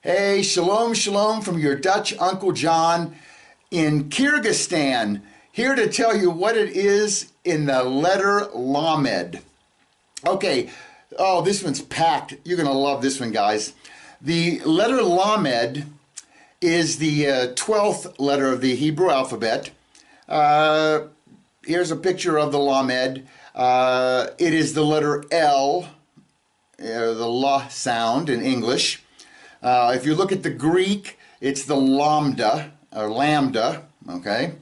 Hey, shalom, shalom from your Dutch Uncle John in Kyrgyzstan, here to tell you what it is in the letter Lamed. Okay, oh, this one's packed. You're going to love this one, guys. The letter Lamed is the 12th letter of the Hebrew alphabet. Here's a picture of the Lamed. It is the letter L, the La sound in English. If you look at the Greek, it's the lambda, or lambda, okay?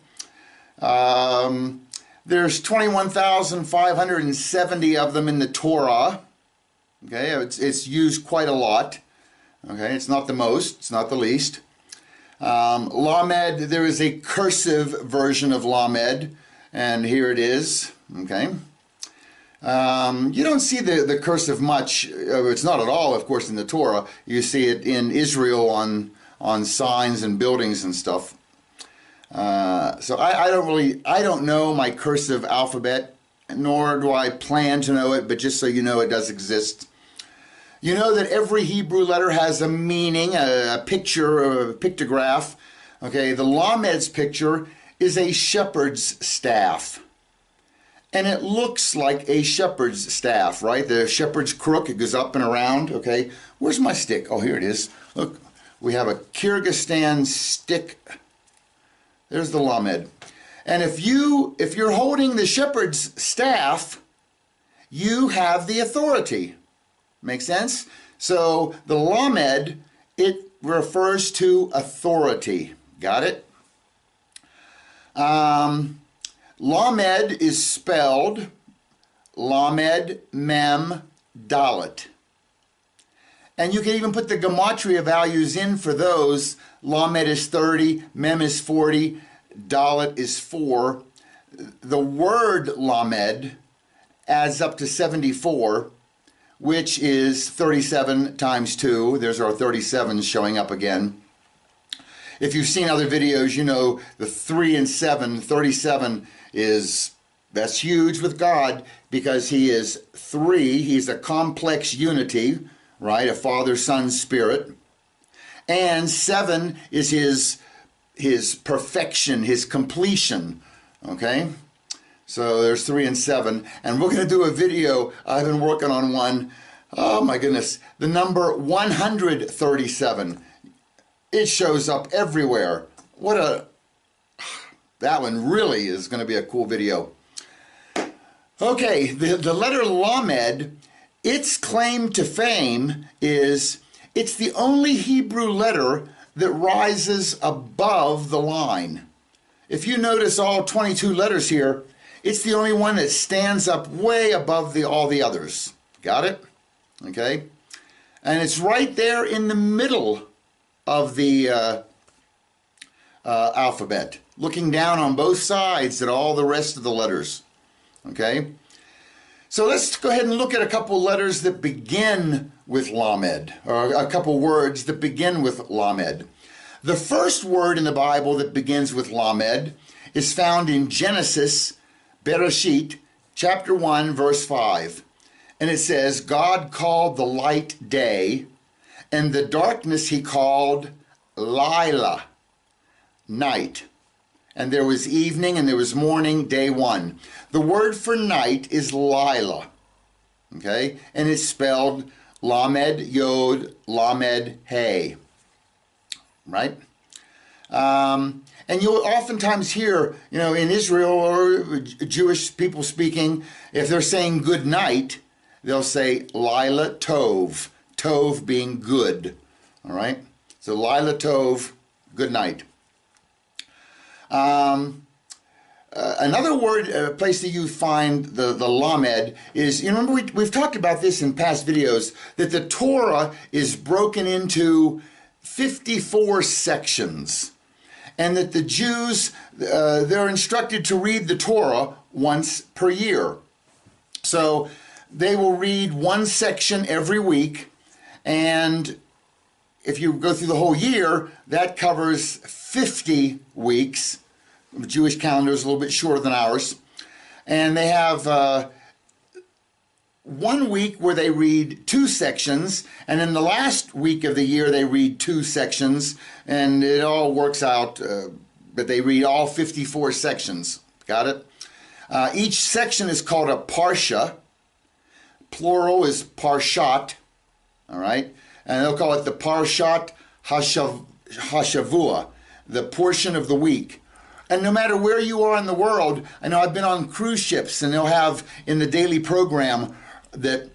There's 21,570 of them in the Torah, okay? It's used quite a lot, okay? It's not the most, it's not the least. Lamed, there is a cursive version of Lamed, and here it is, okay? You don't see the cursive much. It's not at all, of course, in the Torah. You see it in Israel on signs and buildings and stuff. So I don't know my cursive alphabet, nor do I plan to know it, but just so you know, it does exist. You know that every Hebrew letter has a meaning, a picture, a pictograph. Okay, the Lamed's picture is a shepherd's staff. And it looks like a shepherd's staff, right? The shepherd's crook, it goes up and around, okay? Where's my stick? Oh, here it is. Look, we have a Kyrgyzstan stick. There's the Lamed. And if you're holding the shepherd's staff, you have the authority. Make sense? So the Lamed, it refers to authority. Got it? Lamed is spelled Lamed Mem Dalet. And you can even put the gematria values in for those. Lamed is 30, Mem is 40, Dalet is 4. The word Lamed adds up to 74, which is 37 times 2. There's our 37s showing up again. If you've seen other videos, you know the 3 and 7, 37 that's huge with God because he is 3. He's a complex unity, right? A Father, Son, Spirit. And 7 is his perfection, his completion, okay? So there's 3 and 7. And we're going to do a video. I've been working on one. Oh my goodness. The number 137. It shows up everywhere. That one really is going to be a cool video. Okay, the letter Lamed, its claim to fame is it's the only Hebrew letter that rises above the line. If you notice all 22 letters here, it's the only one that stands up way above all the others. Got it? Okay? And it's right there in the middle of the alphabet, looking down on both sides at all the rest of the letters. Okay? So let's go ahead and look at a couple letters that begin with Lamed, or a couple words that begin with Lamed. The first word in the Bible that begins with Lamed is found in Genesis, Bereshit, chapter 1, verse 5. And it says, God called the light day, and the darkness he called Lila, night. And there was evening and there was morning, day 1. The word for night is Lila, okay? And it's spelled Lamed Yod Lamed Hey, right? And you'll oftentimes hear, in Israel or Jewish people speaking, if they're saying good night, they'll say Lila Tov, Tov being good, all right? So Lila Tov, good night. Another word, place that you find the Lamed is, remember we've talked about this in past videos, that the Torah is broken into 54 sections, and that the Jews, they're instructed to read the Torah once per year. So they will read one section every week, and if you go through the whole year, that covers 50 weeks. The Jewish calendar is a little bit shorter than ours. And they have one week where they read 2 sections, and in the last week of the year they read 2 sections, and it all works out, but they read all 54 sections. Got it? Each section is called a parsha. Plural is parshat. All right? And they'll call it the Parshat Hashavua, the portion of the week. And no matter where you are in the world, I know I've been on cruise ships, and they'll have in the daily program that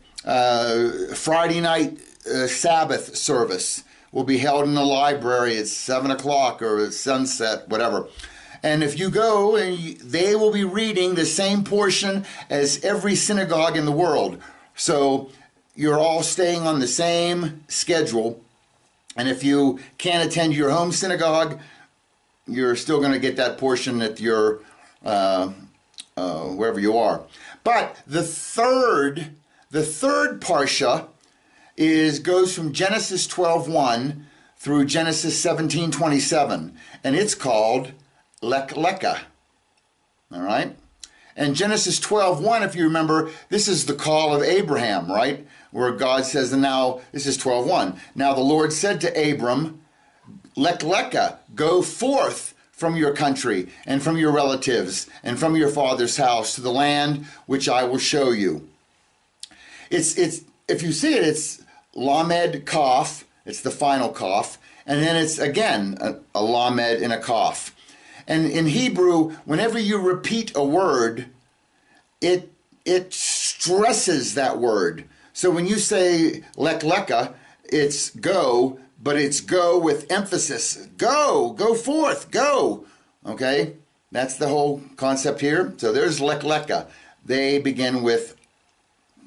Friday night Sabbath service will be held in the library at 7 o'clock or at sunset, whatever. And if you go, they will be reading the same portion as every synagogue in the world. So you're all staying on the same schedule. And if you can't attend your home synagogue, you're still going to get that portion at your wherever you are. But the third parsha goes from Genesis 12:1 through Genesis 17:27, and it's called Lech Lecha. All right? And Genesis 12:1, if you remember, this is the call of Abraham, right? Where God says, and now, this is 12:1. Now the Lord said to Abram, Lech Lecha, go forth from your country and from your relatives and from your father's house to the land which I will show you. It's if you see it, it's Lamed Kaf, it's the final Kaf, and then it's again a Lamed and a Kaf. And in Hebrew, whenever you repeat a word, it stresses that word. So when you say Lech Lecha, it's go, but it's go with emphasis. Go forth, go. Okay? That's the whole concept here. So there's Lech Lecha. They begin with,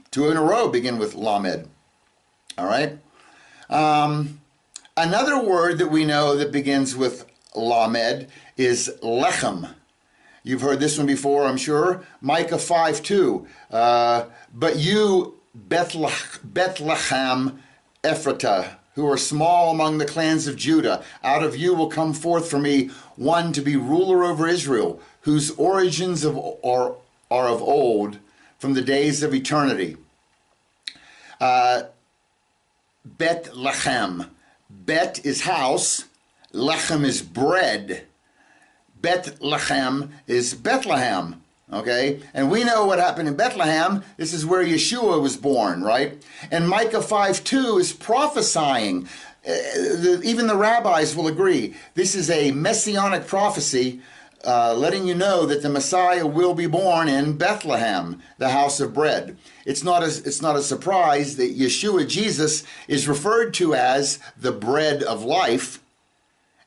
2 in a row begin with Lamed. All right? Another word that we know that begins with Lamed is Lechem. You've heard this one before, I'm sure. Micah 5:2. But you, Bethlehem Ephratah, who are small among the clans of Judah, out of you will come forth for me one to be ruler over Israel, whose origins are of old, from the days of eternity. Bethlehem. Bet is house. Lechem is bread. Bethlehem is Bethlehem. Okay? And we know what happened in Bethlehem. This is where Yeshua was born, right? And Micah 5:2 is prophesying. Even the rabbis will agree. This is a messianic prophecy letting you know that the Messiah will be born in Bethlehem, the house of bread. It's not a surprise that Yeshua, Jesus, is referred to as the bread of life.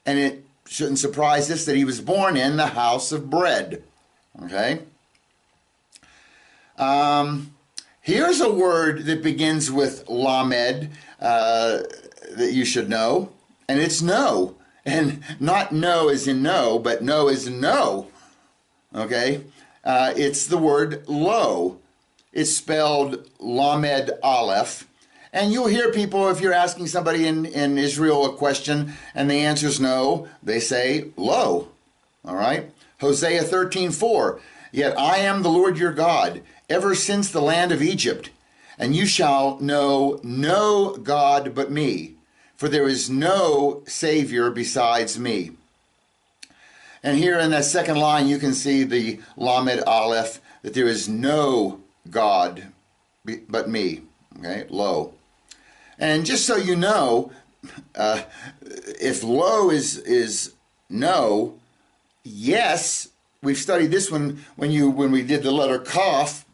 And it shouldn't surprise us that he was born in the house of bread. Okay? Here's a word that begins with Lamed that you should know, and it's no. And not no as in no, but no as in no. Okay? It's the word lo. It's spelled Lamed Aleph. And you'll hear people, if you're asking somebody in Israel a question and the answer is no, they say lo. All right? Hosea 13:4. Yet I am the Lord your God, ever since the land of Egypt, and you shall know no God but me, for there is no Savior besides me. And here in that second line, you can see the Lamed Aleph, that there is no God but me. Okay, lo. And just so you know, if lo is no, yes, we've studied this one when we did the letter Kaf.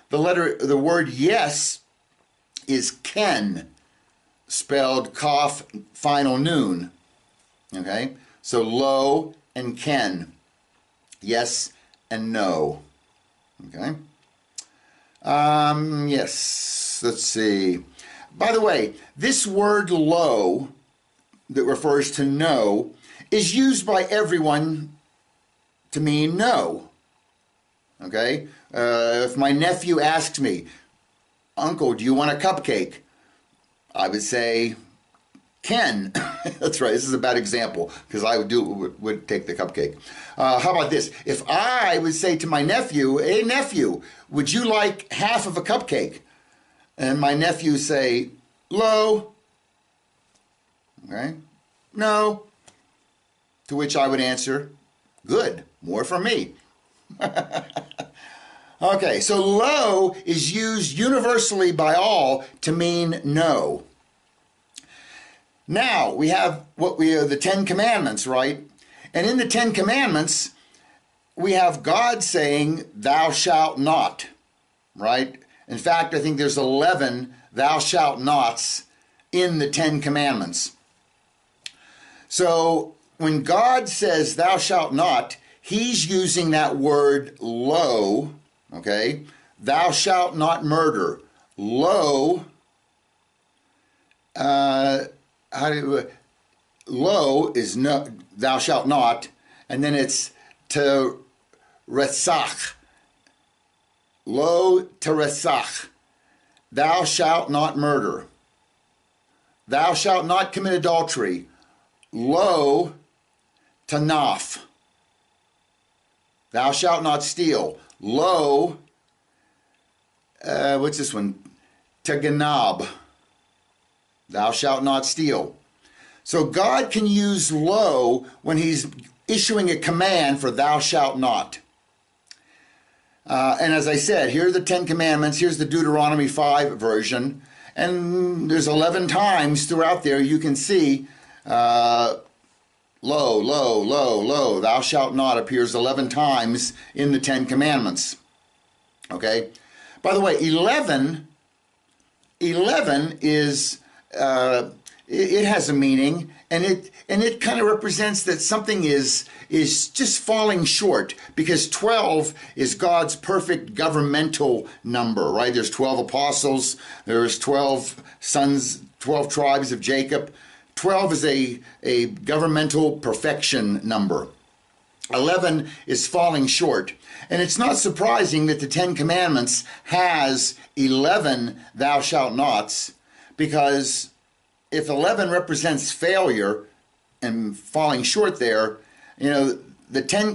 The word yes is ken, spelled Kaf final noon. Okay, so lo and ken, yes and no. Okay. Yes. Let's see. By the way, this word lo, that refers to no, is used by everyone to mean no. Okay? If my nephew asks me, Uncle, do you want a cupcake? I would say, Ken. That's right. This is a bad example because I would take the cupcake. How about this? If I would say to my nephew, hey, nephew, would you like half of a cupcake? and my nephew say, "Lo," okay, "No," to which I would answer, "Good, more for me." Okay, so lo is used universally by all to mean no. Now, we have the Ten Commandments, right? And in the Ten Commandments, we have God saying, "Thou shalt not," right? In fact, I think there's 11 "thou shalt nots" in the Ten Commandments. So when God says, "Thou shalt not," he's using that word lo, okay? "Thou shalt not murder." Lo, lo is no, "thou shalt not," and then it's teresach. Lo teresach. "Thou shalt not murder." "Thou shalt not commit adultery." Lo tanaf. "Thou shalt not steal." Lo, what's this one? Teganab. "Thou shalt not steal." So God can use lo when he's issuing a command for "thou shalt not." And as I said, here are the Ten Commandments. Here's the Deuteronomy 5 version. And there's 11 times throughout there you can see lo, lo, lo, lo. "Thou shalt not" appears 11 times in the Ten Commandments. Okay? By the way, 11 is, it has a meaning, and it kind of represents that something is just falling short, because 12 is God's perfect governmental number, right? There's 12 apostles, there's 12 sons, 12 tribes of Jacob. 12 is a governmental perfection number. 11 is falling short. And it's not surprising that the Ten Commandments has 11 "thou shalt nots," because if 11 represents failure and falling short there, you know,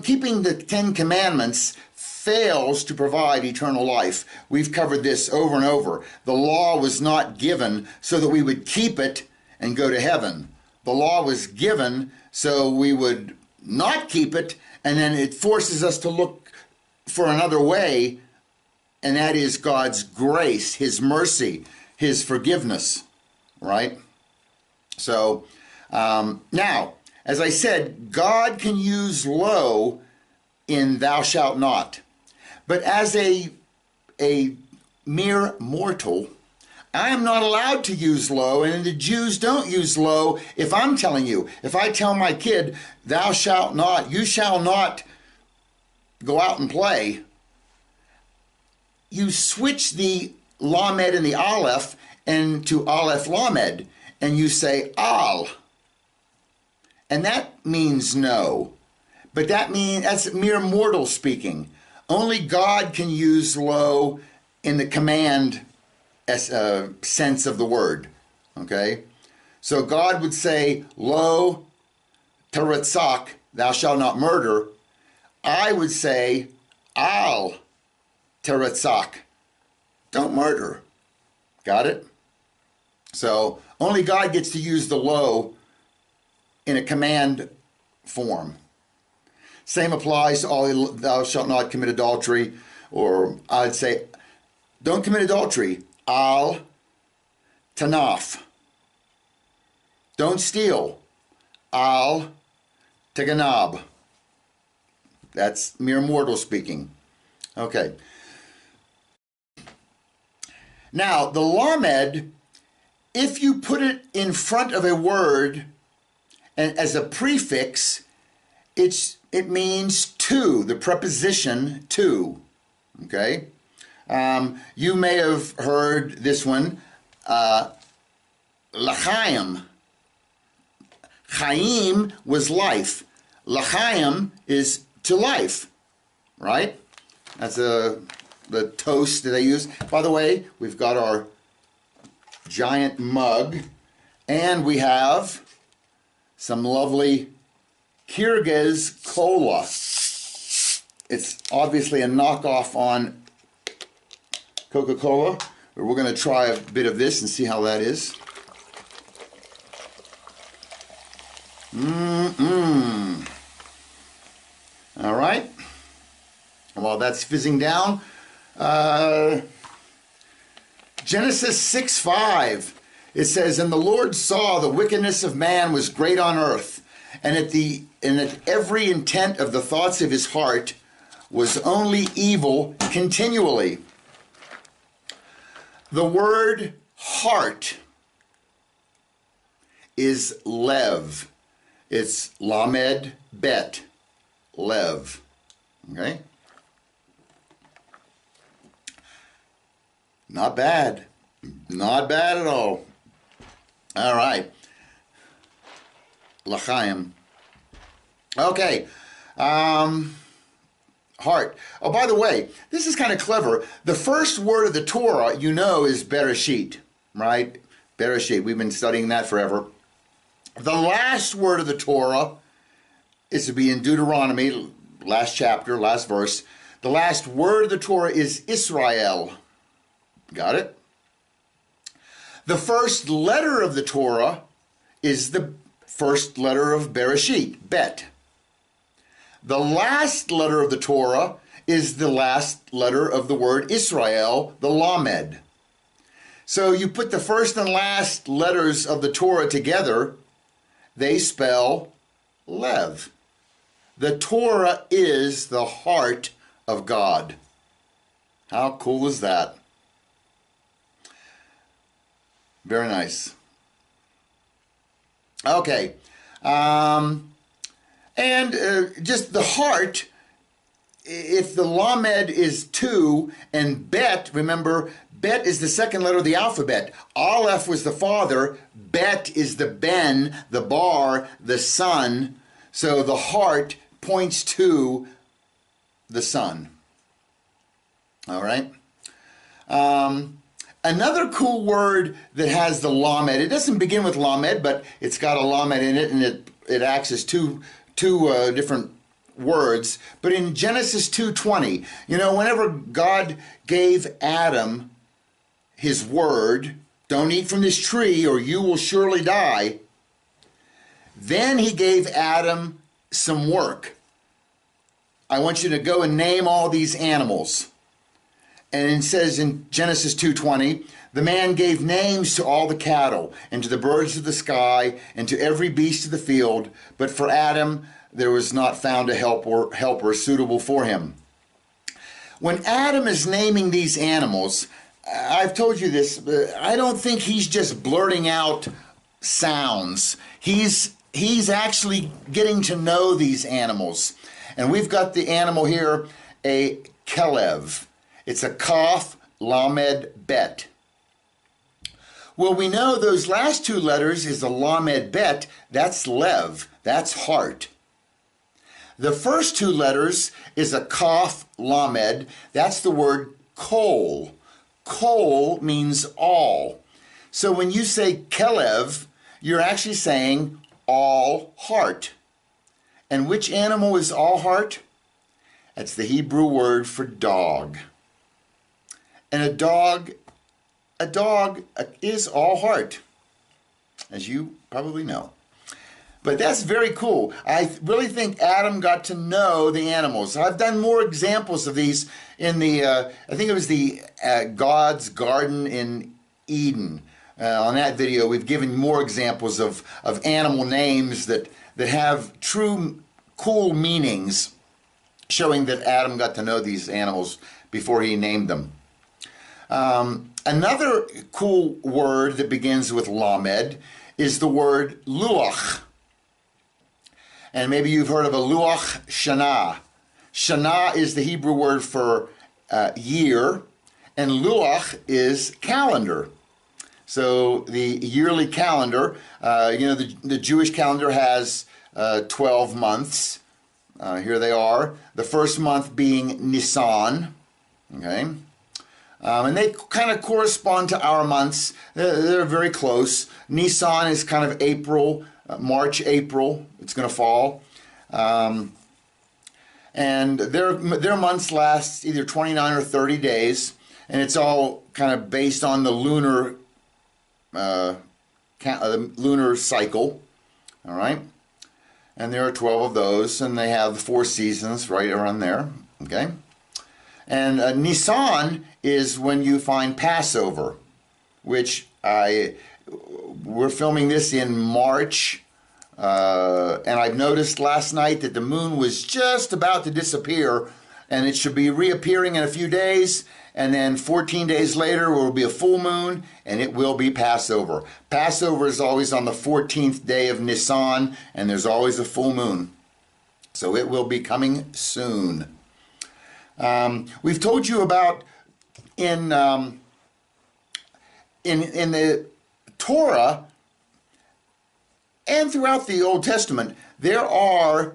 keeping the Ten Commandments fails to provide eternal life. We've covered this over and over. The law was not given so that we would keep it and go to heaven. The law was given so we would not keep it, and then it forces us to look for another way, and that is God's grace, his mercy, his forgiveness, right? So now, as I said, God can use lo in "thou shalt not." But as a mere mortal, I am not allowed to use lo, and the Jews don't use lo. If I'm telling you, if I tell my kid, "Thou shalt not," you shall not go out and play, you switch the lamed and the aleph into aleph lamed, and you say al. And that means no. But that's mere mortal speaking. Only God can use lo in the command sense of the word. Okay? So God would say, "Lo teretzach," "thou shalt not murder." I would say, "Al teretzach," "don't murder." Got it? So only God gets to use the lo in a command form. Same applies to all "thou shalt not commit adultery," or I'd say, "Don't commit adultery." Al tanaf. Don't steal. Al teganab. That's mere mortal speaking. Okay. Now, the lamed, if you put it in front of a word and as a prefix, it means to, the preposition to. Okay? You may have heard this one, l'chaim. Chaim was life. L'chaim is to life, right? That's the toast that they use. By the way, we've got our giant mug, and we have some lovely Kyrgyz Cola. It's obviously a knockoff on Coca-Cola. but we're going to try a bit of this and see how that is. All right. While that's fizzing down, Genesis 6:5, it says, "And the Lord saw the wickedness of man was great on earth, and that every intent of the thoughts of his heart was only evil continually." The word heart is lev. It's lamed bet, lev. Okay? Not bad. Not bad at all. All right. L'chaim. Okay. Heart. Oh, by the way, this is kind of clever. The first word of the Torah, you know, is Bereshit, right? Bereshit. We've been studying that forever. The last word of the Torah is to be in Deuteronomy, last chapter, last verse. The last word of the Torah is Israel. Got it? The first letter of the Torah is the first letter of Bereshit, Bet. The last letter of the Torah is the last letter of the word Israel, the Lamed. So you put the first and last letters of the Torah together, they spell Lev. The Torah is the heart of God. How cool is that? Very nice. Okay. Just the heart, if the Lamed is 2 and Bet, remember, Bet is the second letter of the alphabet. Aleph was the father. Bet is the Ben, the Bar, the son. So the heart points to the son. All right. Another cool word that has the Lamed, it doesn't begin with Lamed, but it's got a Lamed in it, and it acts as two different words. But in Genesis 2:20, whenever God gave Adam his word, don't eat from this tree or you will surely die, then he gave Adam some work. I want you to go and name all these animals. And it says in Genesis 2:20, the man gave names to all the cattle and to the birds of the sky and to every beast of the field. But for Adam, there was not found a helper suitable for him. When Adam is naming these animals, I've told you this, I don't think he's just blurting out sounds. He's actually getting to know these animals. And we've got the animal here, a kelev. It's a Kaf Lamed Bet. Well, we know those last two letters is a Lamed Bet. That's Lev. That's heart. The first two letters is a Kaf Lamed. That's the word kol. Kol means all. So when you say Kelev, you're actually saying all heart. And which animal is all heart? That's the Hebrew word for dog. And a dog is all heart, as you probably know. But that's very cool. I really think Adam got to know the animals. I've done more examples of these in the, I think it was the God's Garden in Eden. On that video, we've given more examples of animal names that have true cool meanings, showing that Adam got to know these animals before he named them. Another cool word that begins with Lamed is the word Luach. And maybe you've heard of a Luach Shana. Shana is the Hebrew word for year, and Luach is calendar. So the yearly calendar, the Jewish calendar has 12 months. Here they are. The first month being Nisan. Okay. And they kind of correspond to our months. They're very close. Nisan is kind of April, March, April. It's going to fall. And their months last either 29 or 30 days. and it's all kind of based on the lunar the lunar cycle. All right, and there are 12 of those, and they have the 4 seasons right around there. Okay, and Nisan is when you find Passover, which we're filming this in March. And I've noticed last night that the moon was just about to disappear, and it should be reappearing in a few days, and then 14 days later will be a full moon, and it will be Passover. Passover is always on the 14th day of Nisan, and there's always a full moon. So it will be coming soon. We've told you about in the Torah, and throughout the Old Testament, there are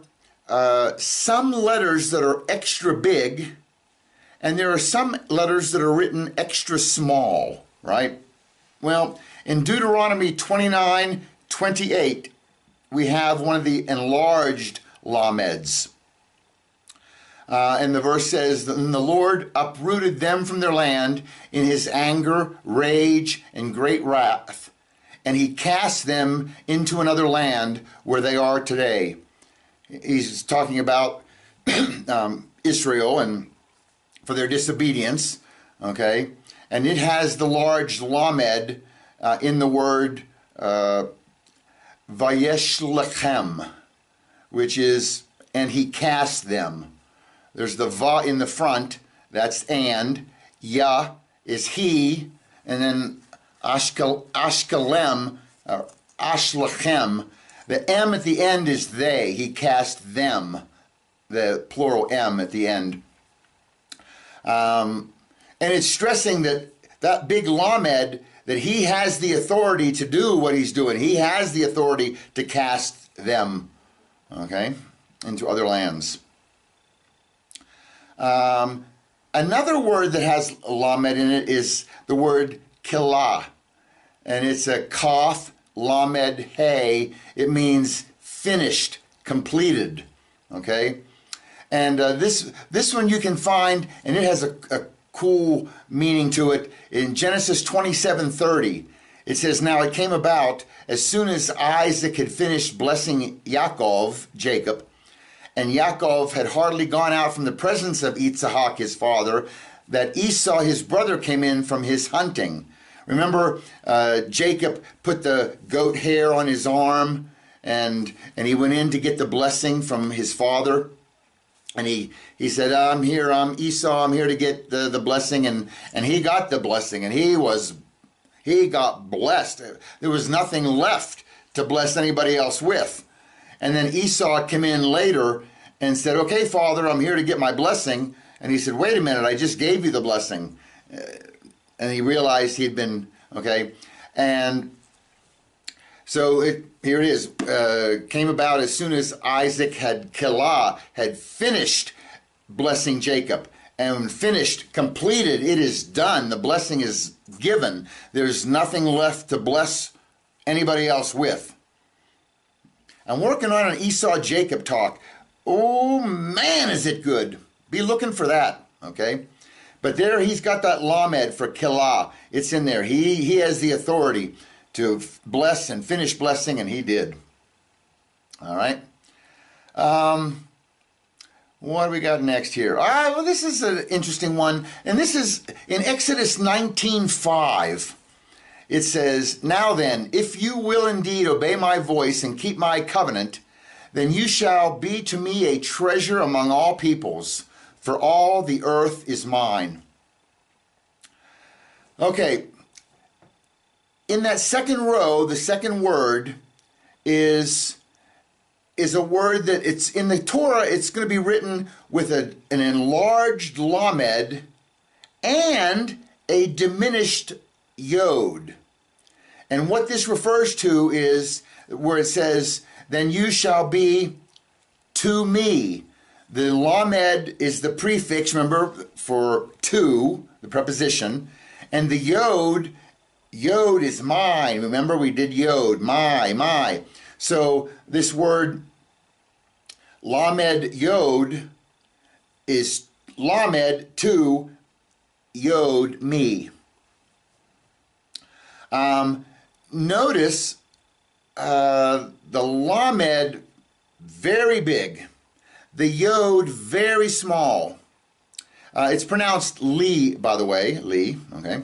some letters that are extra big, and there are some letters that are written extra small, right? Well, in Deuteronomy 29:28, we have one of the enlarged lameds. And the verse says, "And the Lord uprooted them from their land in his anger, rage, and great wrath, and he cast them into another land where they are today." He's talking about Israel and for their disobedience, okay? And it has the large lamed in the word vayesh lechem, which is, and he cast them. There's the va in the front, that's and, ya is he, and then ashkelem, ashlachem, the M at the end is they. He cast them, the plural M at the end. And it's stressing that big lamed, that he has the authority to do what he's doing. He has the authority to cast them, okay, into other lands. Another word that has lamed in it is the word kilah, and it's a kaf lamed hey. It means finished, completed, okay? And this one you can find, and it has a cool meaning to it. In Genesis 27:30, it says, "Now it came about as soon as Isaac had finished blessing Yaakov, Jacob, and Yaakov had hardly gone out from the presence of Yitzhak, his father, that Esau, his brother, came in from his hunting." Remember, Jacob put the goat hair on his arm, and he went in to get the blessing from his father. And he said, I'm Esau, I'm here to get the blessing. And he got the blessing, and he got blessed. There was nothing left to bless anybody else with. And then Esau came in later and said, "Okay, Father, I'm here to get my blessing." And he said, "Wait a minute, I just gave you the blessing." And he realized he'd been, okay. And so here it is, came about as soon as Isaac had finished blessing Jacob, and finished, completed, it is done. The blessing is given. There's nothing left to bless anybody else with. I'm working on an Esau-Jacob talk. Oh man, is it good. Be looking for that, okay? But there he's got that lamed for kilah. It's in there. He has the authority to bless and finish blessing, and he did. All right. What do we got next here? Well, this is an interesting one, and this is in Exodus 19:5. It says, "Now then, if you will indeed obey my voice and keep my covenant, then you shall be to me a treasure among all peoples, for all the earth is mine." Okay, in that second row, the second word is a word that it's in the Torah, it's going to be written with an enlarged lamed and a diminished yod. And what this refers to is where it says, "Then you shall be to me." The lamed is the prefix, remember, for to, the preposition. And the yod is mine. Remember, we did yod, my. So this word lamed yod is lamed to Yod, me. Notice the Lamed, very big. The Yod, very small. It's pronounced Li, by the way, Li, okay?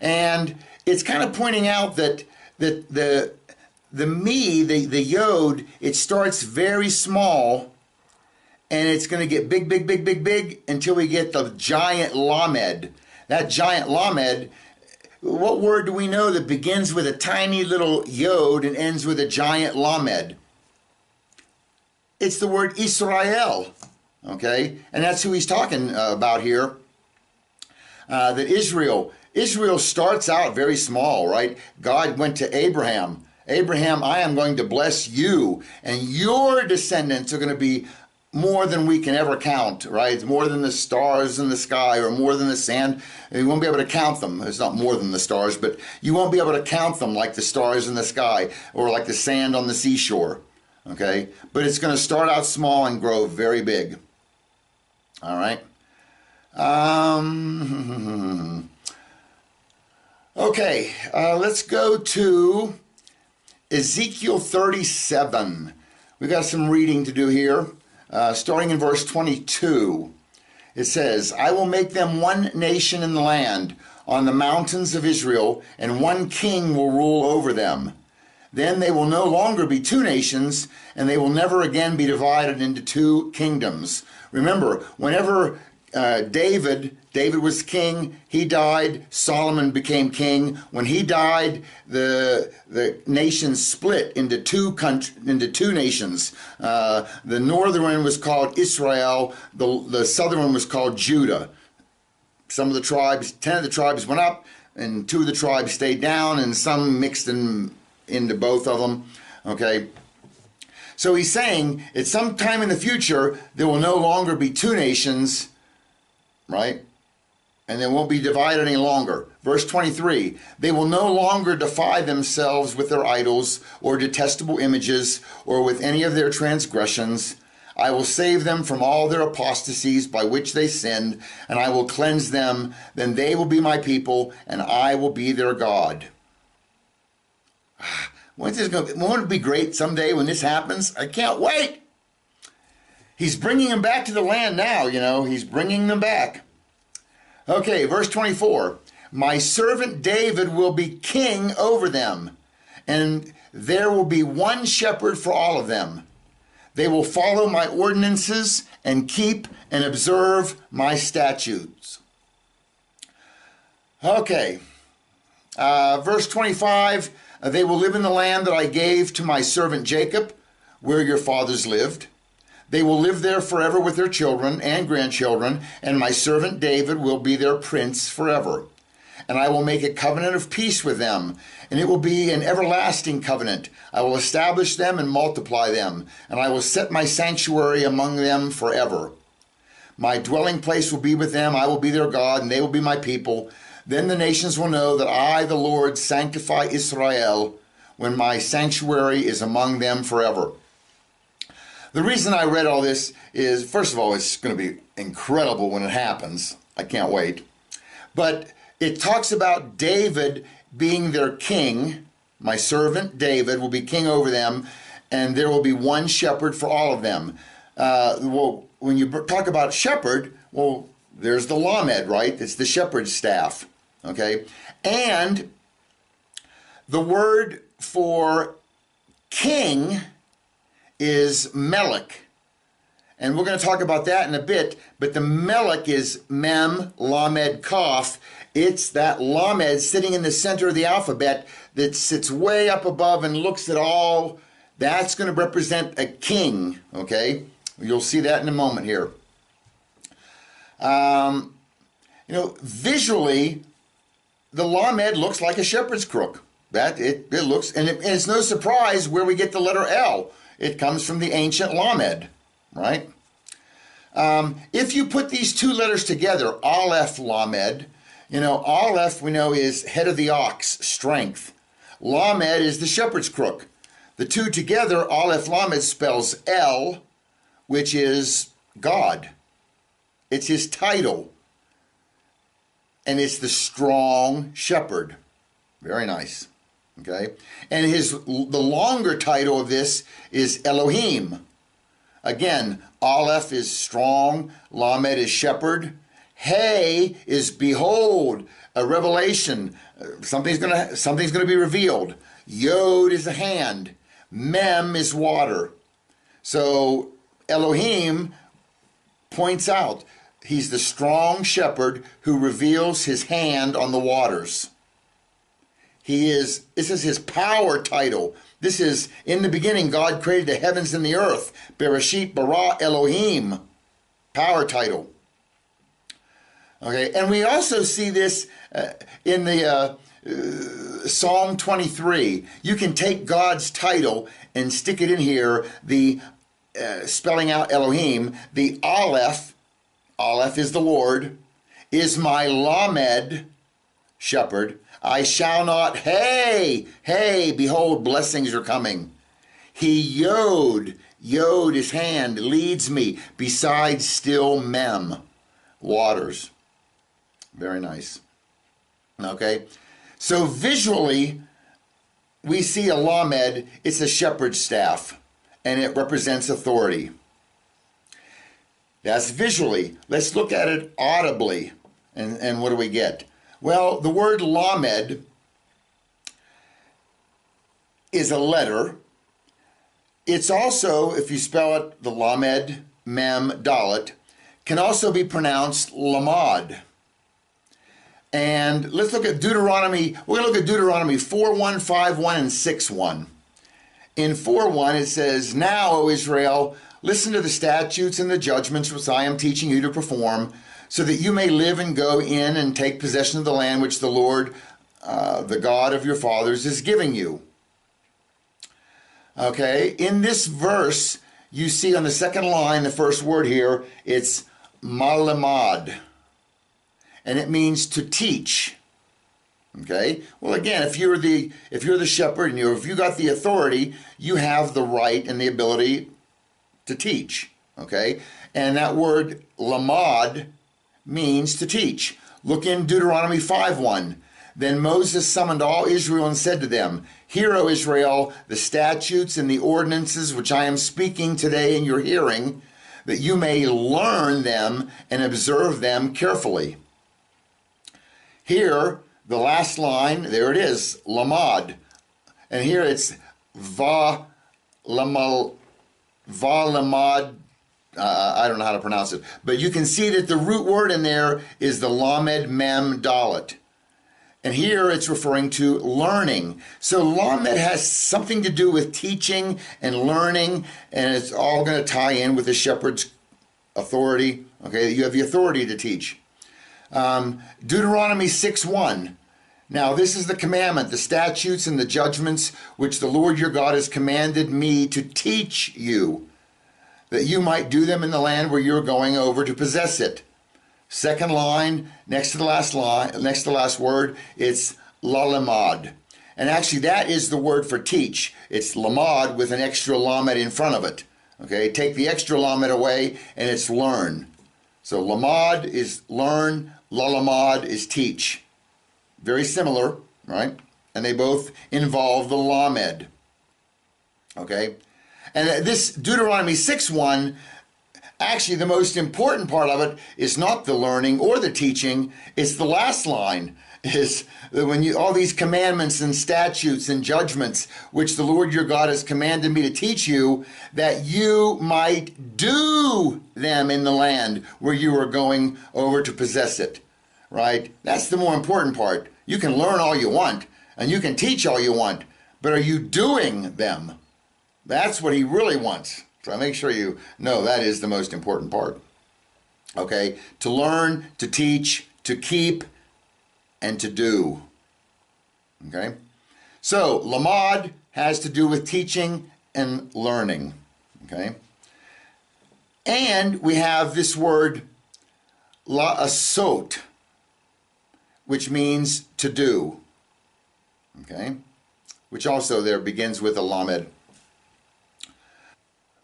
And it's kind of pointing out that the me, the Yod, it starts very small, and it's going to get big, big, big, big, big, until we get the giant Lamed. That giant Lamed, what word do we know that begins with a tiny little Yod and ends with a giant Lamed? It's the word Israel, okay? And that's who he's talking about here. That Israel starts out very small, right? God went to Abraham. Abraham, I am going to bless you, and your descendants are going to be more than we can ever count, right? It's more than the stars in the sky, or more than the sand. You won't be able to count them. It's not more than the stars, but you won't be able to count them like the stars in the sky or like the sand on the seashore, okay? But it's going to start out small and grow very big. All right. Okay, let's go to Ezekiel 37. We got some reading to do here. Starting in verse 22, it says, I will make them one nation in the land, on the mountains of Israel, and one king will rule over them. Then they will no longer be two nations, and they will never again be divided into two kingdoms. Remember, whenever David was king, he died, Solomon became king. When he died, the nation split into two nations. The northern one was called Israel, the southern one was called Judah. Some of the tribes, 10 of the tribes went up, and 2 of the tribes stayed down, and some mixed into both of them. Okay. So he's saying at some time in the future, there will no longer be two nations, right? And they won't be divided any longer. Verse 23, they will no longer defile themselves with their idols or detestable images or with any of their transgressions. I will save them from all their apostasies by which they sinned, and I will cleanse them. Then they will be my people, and I will be their God. Won't it be great someday when this happens? I can't wait. He's bringing them back to the land now, He's bringing them back. Okay, verse 24. My servant David will be king over them, and there will be one shepherd for all of them. They will follow my ordinances and keep and observe my statutes. Okay, verse 25. They will live in the land that I gave to my servant Jacob, where your fathers lived. They will live there forever with their children and grandchildren, and my servant David will be their prince forever. And I will make a covenant of peace with them, and it will be an everlasting covenant. I will establish them and multiply them, and I will set my sanctuary among them forever. My dwelling place will be with them, I will be their God, and they will be my people. Then the nations will know that I, the Lord, sanctify Israel, when my sanctuary is among them forever. The reason I read all this is, first of all, it's going to be incredible when it happens. I can't wait. But it talks about David being their king. My servant David will be king over them, and there will be one shepherd for all of them. When you talk about shepherd, there's the Lamed, right? It's the shepherd's staff, okay? And the word for king is Melech. And we're going to talk about that in a bit, but the Melech is Mem, Lamed, Kaf. It's that Lamed sitting in the center of the alphabet that sits way up above and looks at all. That's going to represent a king, okay? You'll see that in a moment here. Visually, the Lamed looks like a shepherd's crook. It looks, and it's no surprise where we get the letter L. It comes from the ancient Lamed, right? If you put these two letters together, Aleph, Lamed, Aleph we know is head of the ox, strength. Lamed is the shepherd's crook. The two together, Aleph, Lamed, spells El, which is God. It's his title. and it's the strong shepherd. Very nice. Okay, and the longer title of this is Elohim. Again, Aleph is strong, Lamed is shepherd, Hey is behold, a revelation. Something's gonna be revealed. Yod is a hand. Mem is water. So Elohim points out he's the strong shepherd who reveals his hand on the waters. This is his power title. This is, in the beginning, God created the heavens and the earth. Bereshit bara Elohim. Power title. Okay, and we also see this in the Psalm 23. You can take God's title and stick it in here, the spelling out Elohim, the Aleph is the Lord, is my Lamed, shepherd. I shall not, hey, behold, blessings are coming. He Yod his hand, leads me beside still Mem, waters. Very nice. Okay, so visually, we see a Lamed, it's a shepherd's staff, and it represents authority. That's visually. Let's look at it audibly, and what do we get? Well, the word Lamed is a letter. It's also, if you spell it, the Lamed, Mem, Dalet, can also be pronounced Lamad. And let's look at Deuteronomy. We're going to look at Deuteronomy 4:1, 5:1, and 6:1. In 4:1 it says, Now, O Israel, listen to the statutes and the judgments which I am teaching you to perform, so that you may live and go in and take possession of the land which the Lord, the God of your fathers, is giving you. Okay, in this verse, you see on the second line, the first word here, it's malamad, and it means to teach. Okay, well again, if you're the shepherd and if you got the authority, you have the right and the ability to teach. Okay, and that word lamad means to teach. Look in Deuteronomy 5:1. Then Moses summoned all Israel and said to them, Hear, O Israel, the statutes and the ordinances which I am speaking today in your hearing, that you may learn them and observe them carefully. Here, the last line, there it is, lamad. And here it's lamad. I don't know how to pronounce it, but you can see that the root word in there is the Lamed Mem Dalet. And here it's referring to learning. So Lamed has something to do with teaching and learning, and it's all going to tie in with the shepherd's authority. Okay, you have the authority to teach. Deuteronomy 6:1. Now this is the commandment, the statutes and the judgments which the Lord your God has commanded me to teach you, that you might do them in the land where you're going over to possess it. Second line, next to the last word, it's lalamad. And actually that is the word for teach. It's lamad with an extra lamed in front of it. Okay, take the extra lamed away and it's learn. So lamad is learn, lalamad is teach. Very similar, right? And they both involve the lamed. Okay? And this Deuteronomy 6:1, actually the most important part of it is not the learning or the teaching, it's the last line. Is when all these commandments and statutes and judgments which the Lord your God has commanded me to teach you, that you might do them in the land where you are going over to possess it. Right? That's the more important part. You can learn all you want and you can teach all you want, but are you doing them? That's what he really wants. So make sure you know that is the most important part. Okay? To learn, to teach, to keep, and to do. Okay? So, lamad has to do with teaching and learning. Okay? And we have this word la'asot, which means to do. Okay? Which also there begins with a lamed.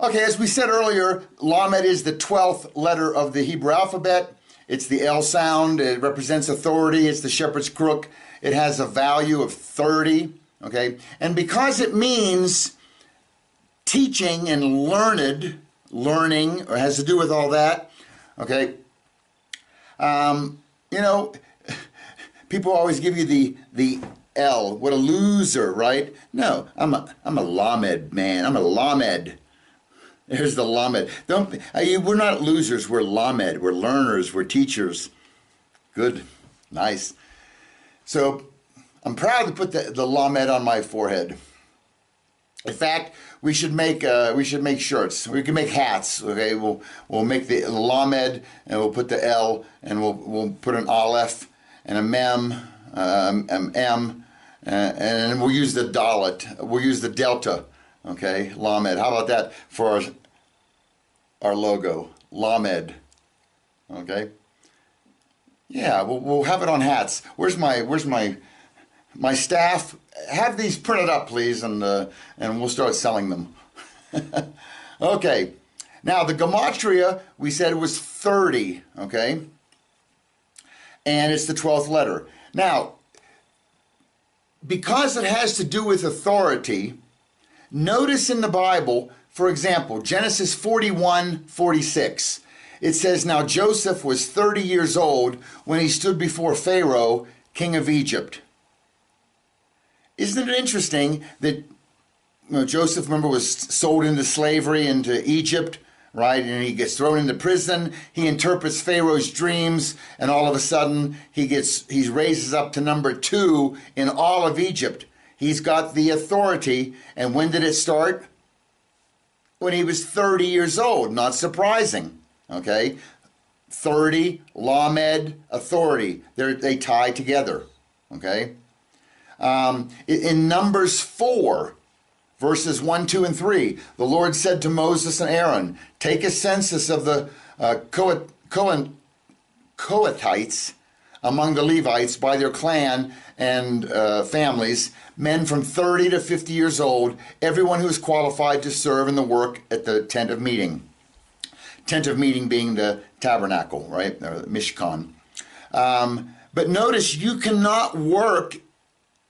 Okay, as we said earlier, lamed is the 12th letter of the Hebrew alphabet. It's the L sound. It represents authority. It's the shepherd's crook. It has a value of 30. Okay, and because it means teaching and learning, or has to do with all that. Okay, you know, people always give you the L. What a loser, right? No, I'm a Lamed man. I'm a Lamed. There's the Lamed. We're not losers. We're Lamed. We're learners. We're teachers. Good, nice. So I'm proud to put the Lamed on my forehead. In fact, we should make shirts. We can make hats. Okay, we'll make the Lamed, and we'll put the L, and we'll put an Aleph and a Mem, M, and we'll use the Dalet. We'll use the Delta. Okay, Lamed. How about that for our logo, Lamed? Okay. Yeah, we'll have it on hats. Where's my staff? Have these printed up, please, and we'll start selling them. Okay. Now the gematria we said was 30. Okay. And it's the 12th letter. Now, because it has to do with authority, notice in the Bible, for example, Genesis 41:46. It says, now Joseph was 30 years old when he stood before Pharaoh, king of Egypt. Isn't it interesting that Joseph, remember, was sold into slavery into Egypt, right? And he gets thrown into prison. He interprets Pharaoh's dreams, and all of a sudden he raises up to number 2 in all of Egypt. He's got the authority. And when did it start? When he was 30 years old. Not surprising. Okay? 30, Lamed, authority. They tie together. Okay? In Numbers 4, verses 1, 2, and 3, the Lord said to Moses and Aaron, take a census of the Kohathites among the Levites by their clan and families, men from 30 to 50 years old, everyone who is qualified to serve in the work at the tent of meeting. Tent of meeting being the tabernacle, right? Or the Mishkan. But notice you cannot work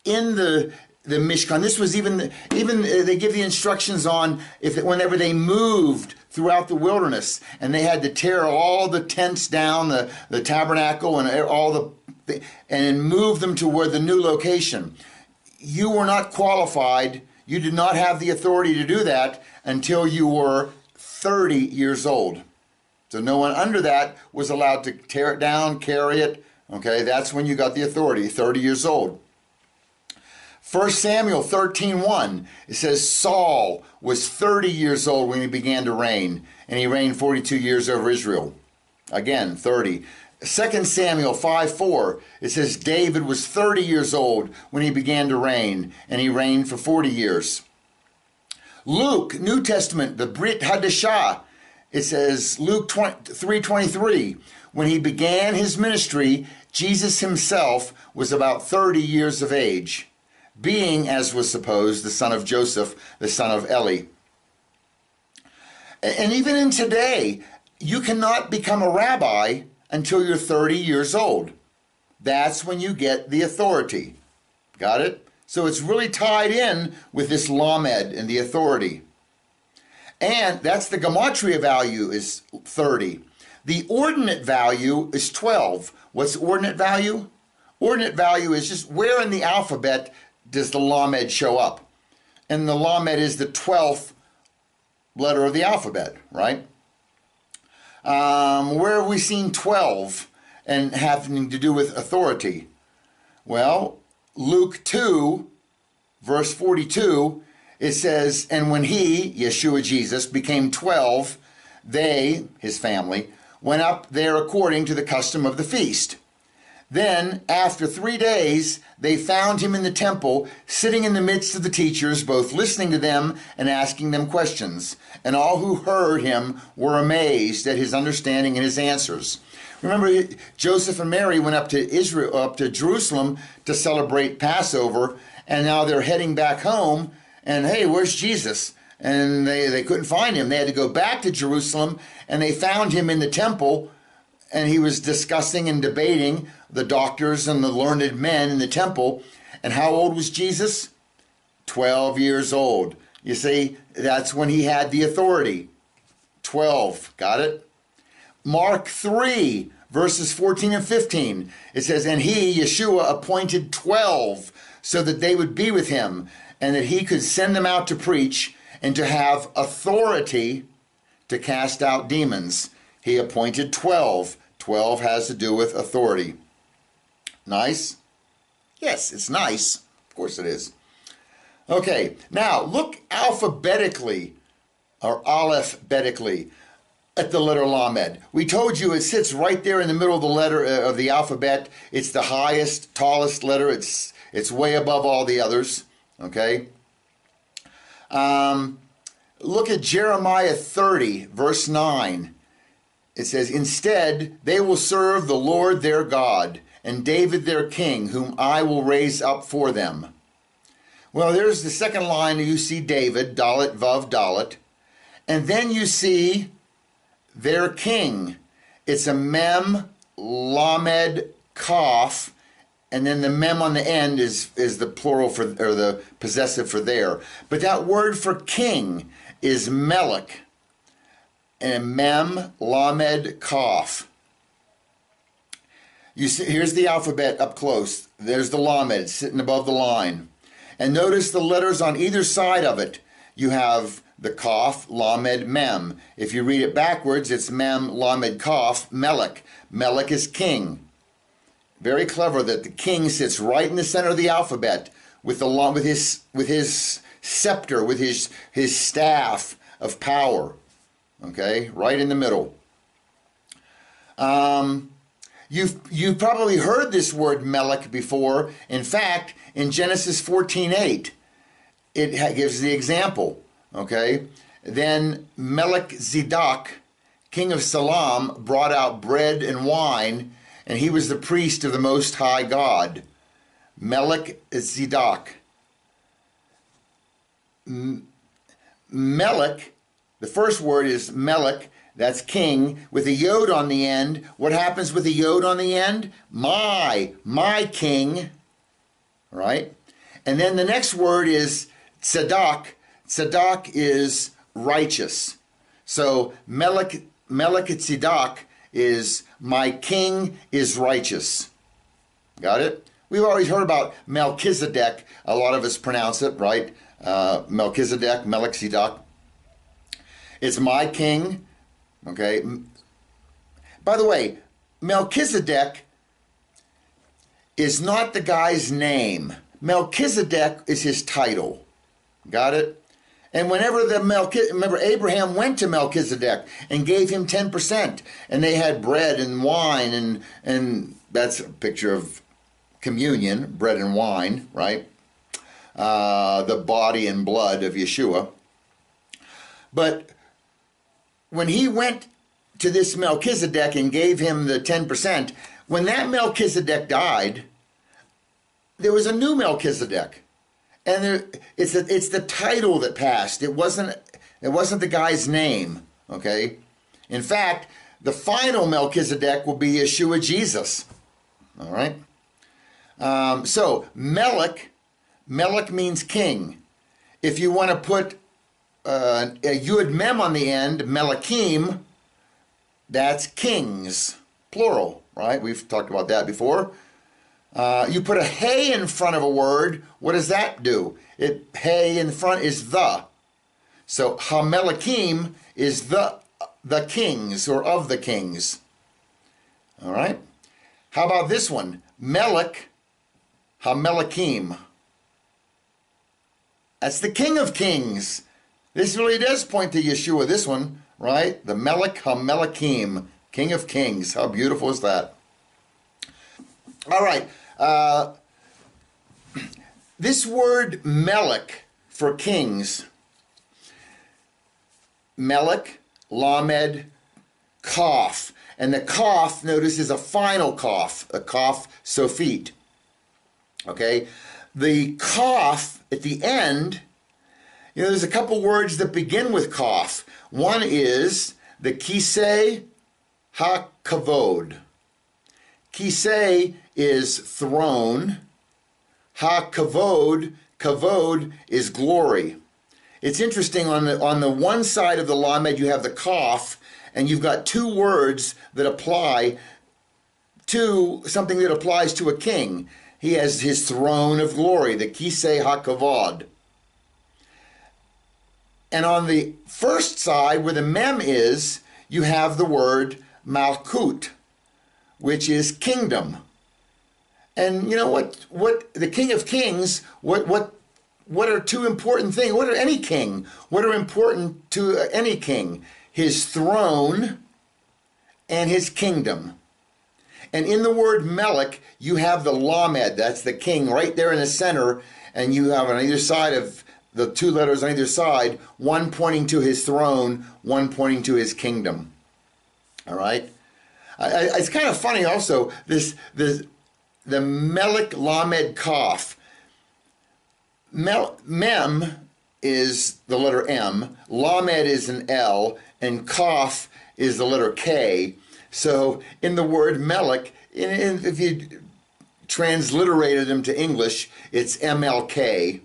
in the Mishkan. This was even they give the instructions on whenever they moved throughout the wilderness and they had to tear all the tents down, the tabernacle and and move them to where the new location. You were not qualified. You did not have the authority to do that until you were 30 years old. So no one under that was allowed to tear it down, carry it. Okay, that's when you got the authority, 30 years old. 1 Samuel 13:1, it says Saul was 30 years old when he began to reign, and he reigned 42 years over Israel. Again, 30. 2 Samuel 5:4, it says David was 30 years old when he began to reign, and he reigned for 40 years. Luke, New Testament, the Brit Hadashah, it says Luke 3:23, when he began his ministry, Jesus himself was about 30 years of age, being, as was supposed, the son of Joseph, the son of Eli. And even in today, you cannot become a rabbi until you're 30 years old. That's when you get the authority. Got it? So it's really tied in with this Lamed and the authority. And that's the gematria value is 30. The ordinate value is 12. What's the ordinate value? Ordinate value is just where in the alphabet does the Lamed show up? And the Lamed is the 12th letter of the alphabet, right? Where have we seen 12 and having to do with authority? Well, Luke 2, verse 42, it says, and when he, Yeshua Jesus, became 12, they, his family, went up there according to the custom of the feast. Then, after 3 days, they found him in the temple, sitting in the midst of the teachers, both listening to them and asking them questions. And all who heard him were amazed at his understanding and his answers. Remember, Joseph and Mary went up to Jerusalem to celebrate Passover, and now they're heading back home, and hey, where's Jesus? And they couldn't find him. They had to go back to Jerusalem, and they found him in the temple, and he was discussing and debating the doctors and the learned men in the temple. And how old was Jesus? 12 years old. You see, that's when he had the authority. 12, got it? Mark 3, verses 14 and 15. It says, and he, Yeshua, appointed 12 so that they would be with him and that he could send them out to preach and to have authority to cast out demons. He appointed 12. 12 has to do with authority. Nice? Yes, it's nice. Of course it is. Okay, now look alphabetically or alphabetically at the letter Lamed. We told you it sits right there in the middle of the letter of the alphabet. It's the highest, tallest letter. It's way above all the others. Okay. Look at Jeremiah 30, verse 9. It says, instead, they will serve the Lord their God and David their king, whom I will raise up for them. Well, there's the second line. You see David, Dalet, Vav, Dalet. And then you see their king. It's a mem, lamed, kaf, and then the mem on the end is the plural for, or the possessive for there. But that word for king is melech, and mem, lamed, kaf. You see, here's the alphabet up close. There's the lamed sitting above the line. And notice the letters on either side of it. You have the kaf, lamed, mem. If you read it backwards, it's mem, lamed, kaf, melech. Melech is king. Very clever that the king sits right in the center of the alphabet with his scepter, with his staff of power. Okay, right in the middle. You've probably heard this word melech before. In fact, in Genesis 14:8, it gives the example. Okay, then Melchizedek, king of Salem, brought out bread and wine, and he was the priest of the Most High God. Melchizedek. Melech, the first word is melech, that's king, with a yod on the end. What happens with a yod on the end? My king, right? And then the next word is tzedak. Tzedak is righteous. So Melchizedek is my king is righteous. Got it? We've always heard about Melchizedek. A lot of us pronounce it, right? Melchizedek. It's my king. Okay. By the way, Melchizedek is not the guy's name. Melchizedek is his title. Got it? And whenever remember Abraham went to Melchizedek and gave him 10%, and they had bread and wine, and that's a picture of communion, bread and wine, right? The body and blood of Yeshua. But when he went to this Melchizedek and gave him the 10%, when that Melchizedek died, there was a new Melchizedek. And it's the title that passed. It wasn't the guy's name, okay? In fact, the final Melchizedek will be Yeshua Jesus, all right? So Melech means king. If you want to put a yud mem on the end, Melachim, that's kings, plural, right? We've talked about that before. You put a hey in front of a word, what does that do? Hey in front is the. So Hamelachim is the kings or of the kings. All right? How about this one? Melech Hamelachim. That's the king of kings. This really does point to Yeshua, this one, right? The Melech HaMelachim, king of kings. How beautiful is that? All right. This word Melech for kings, Melech, Lamed, Kaf. And the Kaf, notice, is a final Kaf, a Kaf Sophit. Okay? The Kaf at the end, there's a couple words that begin with Kaf. One is the Kisei ha-kavod. Kisei is throne. Ha-kavod, kavod is glory. It's interesting, on the one side of the lamed you have the kaf, and you've got two words that apply to something that applies to a king. He has his throne of glory, the kisei ha-kavod. And on the first side, where the mem is, you have the word malkut, which is kingdom. And you know what the King of Kings, what are two important things? What are any king? What are important to any king? His throne and his kingdom. And in the word Melech, you have the lamed, that's the king, right there in the center, and you have on either side of the two letters on either side, one pointing to his throne, one pointing to his kingdom. All right? It's kind of funny also, the Melech Lamed Kaf. Mem is the letter M, Lamed is an L, and Kaf is the letter K. So in the word Melech, if you transliterated them to English, it's MLK,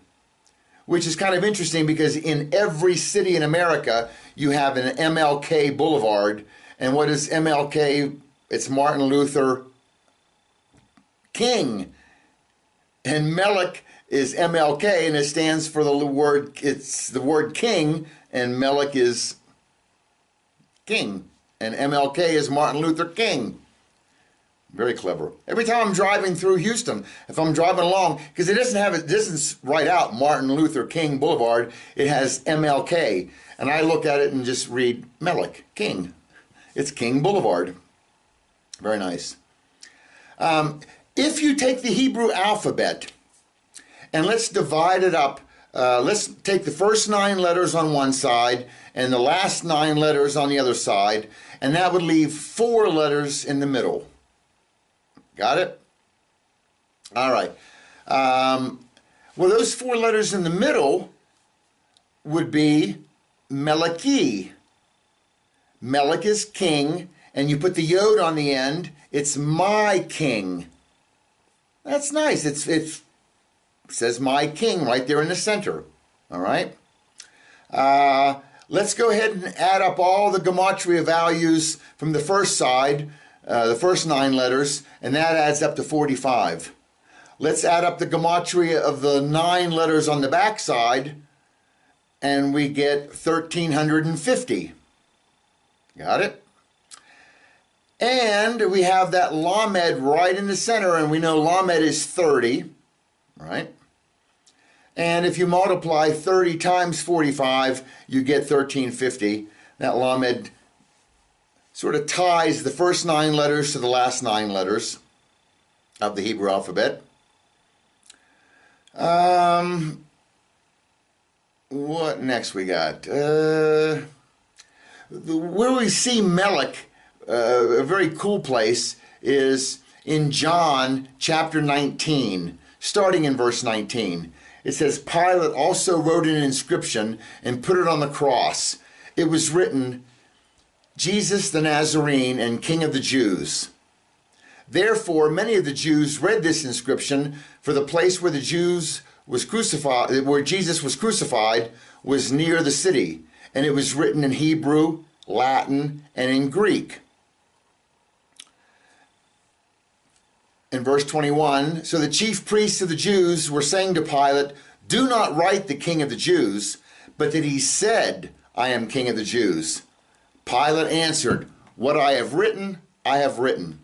which is kind of interesting because in every city in America, you have an MLK Boulevard. And what is MLK? It's Martin Luther King. And Melech is MLK, and it stands for the word king, and Melech is king. And MLK is Martin Luther King. Very clever. Every time I'm driving through Houston, if I'm driving along, because it doesn't write out Martin Luther King Boulevard, it has MLK. And I look at it and just read Melech, King. It's King Boulevard. Very nice. If you take the Hebrew alphabet, and let's divide it up. Let's take the first 9 letters on one side and the last 9 letters on the other side, and that would leave 4 letters in the middle. Got it? All right. Well, those 4 letters in the middle would be Melechi. Melech is king, and you put the yod on the end. It's my king. That's nice. It says my king right there in the center. All right. Let's go ahead and add up all the gematria values from the first side, the first 9 letters, and that adds up to 45. Let's add up the gematria of the 9 letters on the back side, and we get 1,350. Got it? And we have that lamed right in the center, and we know lamed is 30, right? And if you multiply 30 times 45, you get 1,350. That lamed sort of ties the first 9 letters to the last 9 letters of the Hebrew alphabet. What next we got? Where we see Melech, a very cool place, is in John chapter 19, starting in verse 19. It says, Pilate also wrote an inscription and put it on the cross. It was written, Jesus the Nazarene and King of the Jews. Therefore, many of the Jews read this inscription, for the place where Jesus was crucified was near the city, and it was written in Hebrew, Latin, and in Greek. In verse 21, so the chief priests of the Jews were saying to Pilate, do not write the King of the Jews, but that he said, I am King of the Jews. Pilate answered, what I have written, I have written.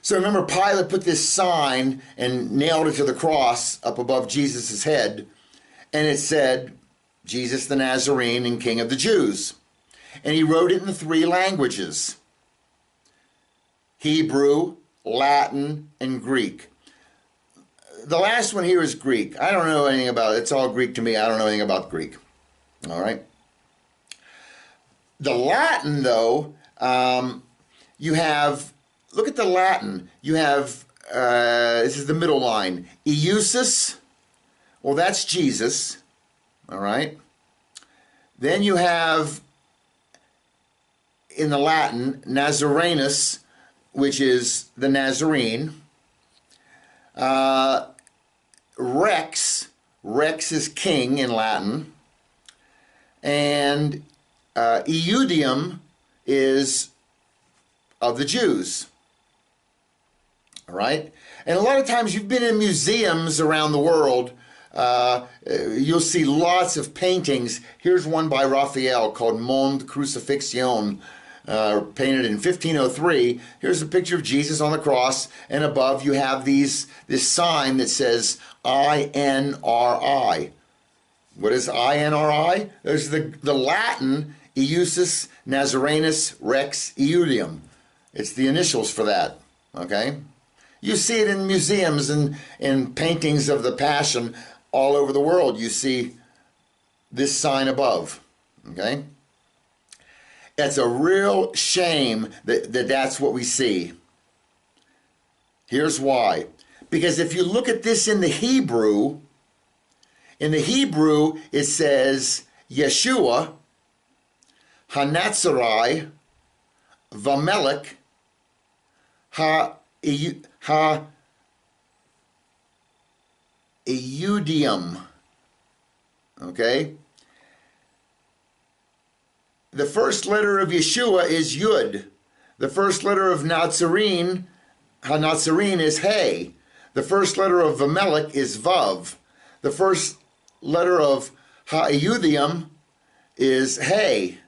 So remember, Pilate put this sign and nailed it to the cross up above Jesus' head, and it said, Jesus the Nazarene and King of the Jews. And he wrote it in 3 languages, Hebrew, Latin, and Greek. The last one here is Greek. I don't know anything about it. It's all Greek to me. I don't know anything about Greek. All right. The Latin, though, you have, look at the Latin. You have, this is the middle line, Eusus. Well, that's Jesus. All right. Then you have in the Latin, Nazarenus, which is the Nazarene. Rex, Rex is king in Latin. And Iudium is of the Jews. All right? And a lot of times you've been in museums around the world, you'll see lots of paintings. Here's one by Raphael called Monde Crucifixion, painted in 1503. Here's a picture of Jesus on the cross, and above you have this sign that says INRI. What is INRI? There's the Latin Iusus Nazarenus Rex Iudium. It's the initials for that, okay? You see it in museums and in paintings of the Passion all over the world. You see this sign above, okay? It's a real shame that's what we see. Here's why. Because if you look at this in the Hebrew it says Yeshua, Hanatzari, Vamelech, Iudium. Okay? The first letter of Yeshua is Yud. The first letter of Nazarene, Hanatzarene, is Hey. The first letter of Vamelech is Vav. The first letter of Ha'Iudium is Hey.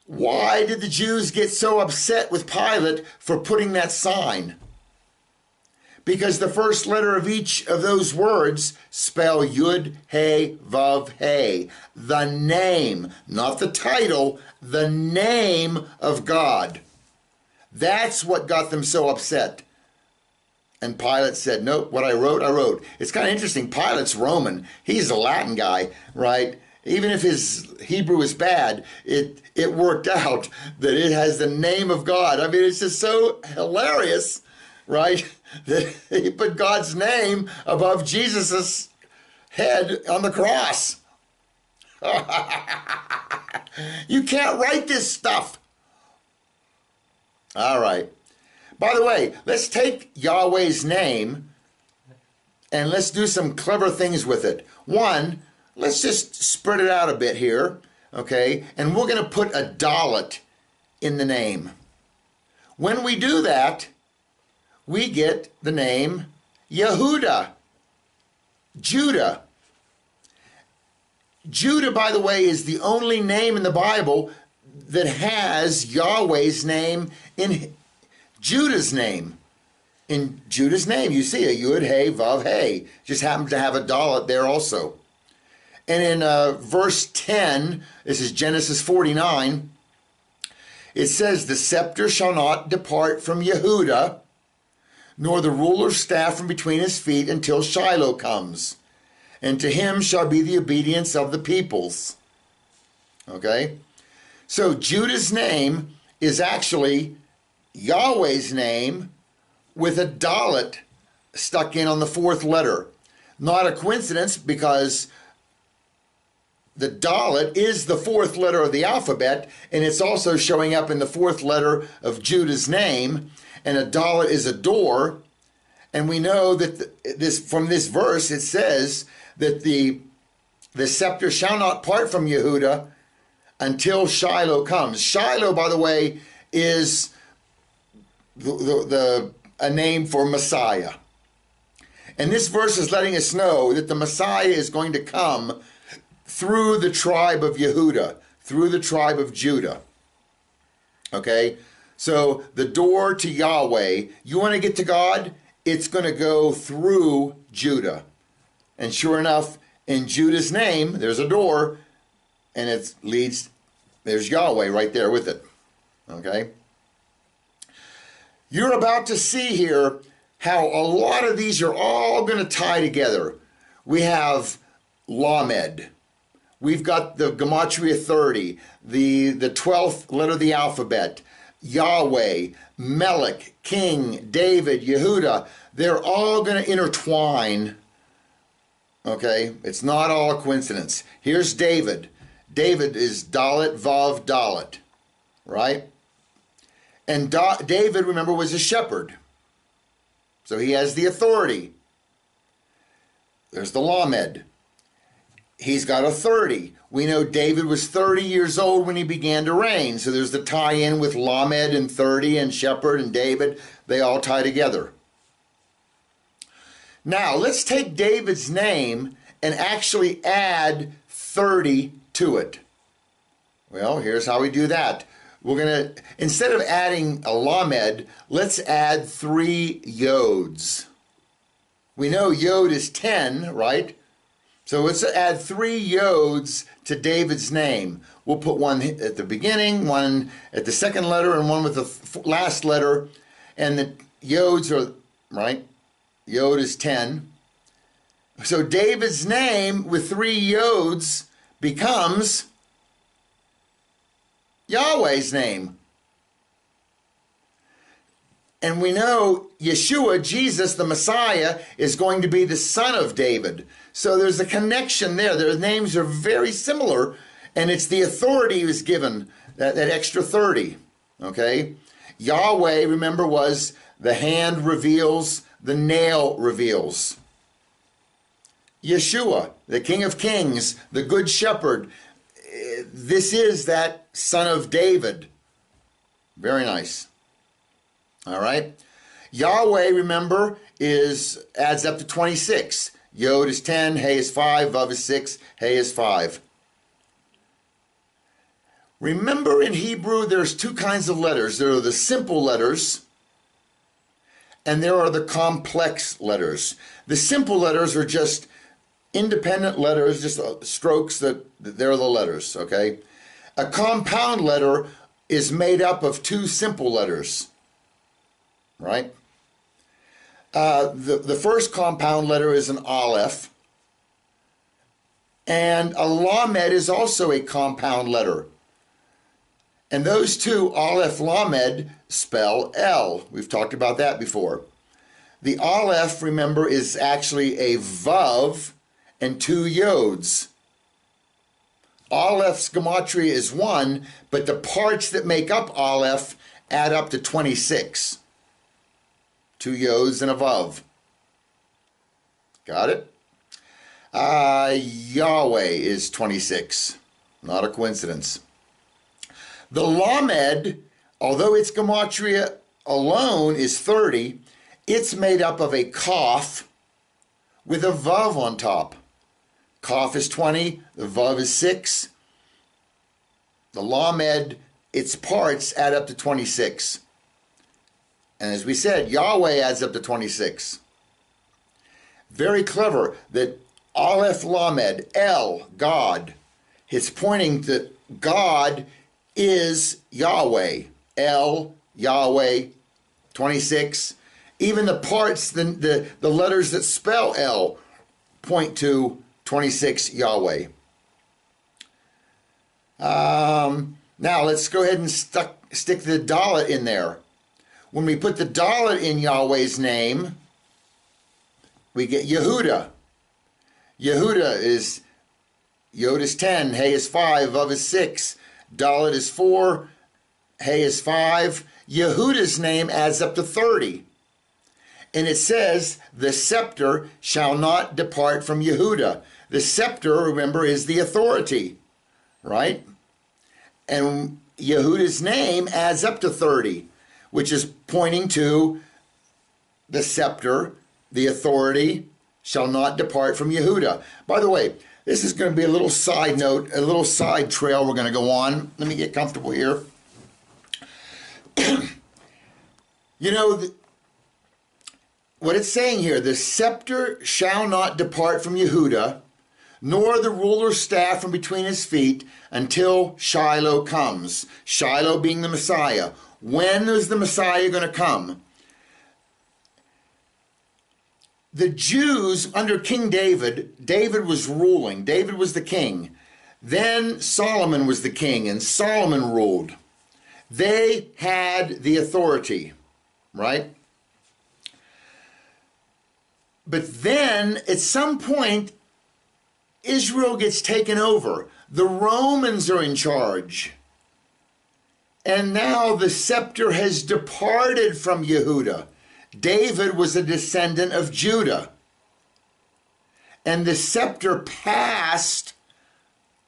Why did the Jews get so upset with Pilate for putting that sign? Because the first letter of each of those words spell Yud, Hey, Vav, Hey. The name, not the title, the name of God. That's what got them so upset. And Pilate said, nope, what I wrote, I wrote. It's kind of interesting. Pilate's Roman. He's a Latin guy, right? Even if his Hebrew is bad, it worked out that it has the name of God. I mean, it's just so hilarious, right? That he put God's name above Jesus's head on the cross. You can't write this stuff. All right. By the way, let's take Yahweh's name and let's do some clever things with it. One, let's just spread it out a bit here, okay? And we're going to put a dalet in the name. When we do that, we get the name Yehuda, Judah. Judah, by the way, is the only name in the Bible that has Yahweh's name in Judah's name. In Judah's name, you see a Yud, Hey, Vav, Hey. Just happens to have a dalet there also. And in verse 10, this is Genesis 49, it says, the scepter shall not depart from Yehuda, nor the ruler's staff from between his feet until Shiloh comes. And to him shall be the obedience of the peoples. Okay? So Judah's name is actually Yahweh's name with a dalet stuck in on the fourth letter. Not a coincidence, because the dalet is the fourth letter of the alphabet, and it's also showing up in the fourth letter of Judah's name. And a dalet is a door. And we know that from this verse, it says that the scepter shall not part from Yehuda until Shiloh comes. Shiloh, by the way, is a name for Messiah. And this verse is letting us know that the Messiah is going to come through the tribe of Yehuda, through the tribe of Judah. Okay? So the door to Yahweh, you want to get to God? It's going to go through Judah. And sure enough, in Judah's name, there's a door, and it leads, there's Yahweh right there with it. Okay? You're about to see here how a lot of these are all going to tie together. We have Lamed. We've got the Gematria 30, the 12th letter of the alphabet, Yahweh, Melech, King, David, Yehuda. They're all going to intertwine. Okay? It's not all a coincidence. Here's David. David is Dalet, Vav, Dalet, right? And David, remember, was a shepherd. So he has the authority. There's the Lamed. He's got a 30. We know David was 30 years old when he began to reign. So there's the tie-in with Lamed and 30 and shepherd and David. They all tie together. Now, let's take David's name and actually add 30 to it. Well, here's how we do that. We're going to, instead of adding a Lamed, let's add 3 Yods. We know Yod is 10, right? So let's add 3 Yods to David's name. We'll put one at the beginning, one at the second letter, and one with the last letter. And the Yods are, right? Yod is 10. So David's name with 3 Yods becomes Yahweh's name. And we know Yeshua, Jesus, the Messiah, is going to be the son of David. So there's a connection there. Their names are very similar, and it's the authority he was given, that extra 30, okay? Yahweh, remember, was the hand reveals, the nail reveals. Yeshua, the King of Kings, the Good Shepherd, this is that son of David. Very nice. All right. Yahweh, remember, adds up to 26. Yod is 10, Hey is 5, Vav is 6, Hey is 5. Remember, in Hebrew, there's 2 kinds of letters. There are the simple letters, and there are the complex letters. The simple letters are just independent letters, just strokes that they're the letters, okay? A compound letter is made up of 2 simple letters, right? The first compound letter is an Aleph, and a Lamed is also a compound letter. And those 2, Aleph, Lamed, spell L. We've talked about that before. The Aleph, remember, is actually a Vav and 2 Yods. Aleph's gematria is 1, but the parts that make up Aleph add up to 26. 2 Yods and a Vav. Got it? Yahweh is 26. Not a coincidence. The Lamed, although its gematria alone is 30, it's made up of a Kaf with a Vav on top. Kaf is 20, the Vav is 6. The Lamed, its parts add up to 26. And as we said, Yahweh adds up to 26. Very clever that Aleph Lamed, El, God, it's pointing to God is Yahweh. El, Yahweh, 26. Even the parts, the letters that spell El point to 26 Yahweh. Now let's go ahead and stick the Dalet in there. When we put the Dalet in Yahweh's name, we get Yehuda. Yehuda is, Yod is 10, Hey is 5, Vav is 6, Dalet is 4, Hey is 5. Yehuda's name adds up to 30. And it says, the scepter shall not depart from Yehuda. The scepter, remember, is the authority, right? And Yehuda's name adds up to 30, which is pointing to the scepter, the authority, shall not depart from Yehuda. By the way, this is going to be a little side note, a little side trail we're going to go on. Let me get comfortable here. You know, what it's saying here, the scepter shall not depart from Yehuda, nor the ruler's staff from between his feet until Shiloh comes. Shiloh being the Messiah. When is the Messiah going to come? The Jews under King David, David was ruling. David was the king. Then Solomon was the king, and Solomon ruled. They had the authority, right? But then, at some point, Israel gets taken over. The Romans are in charge. And now the scepter has departed from Yehuda. David was a descendant of Judah. And the scepter passed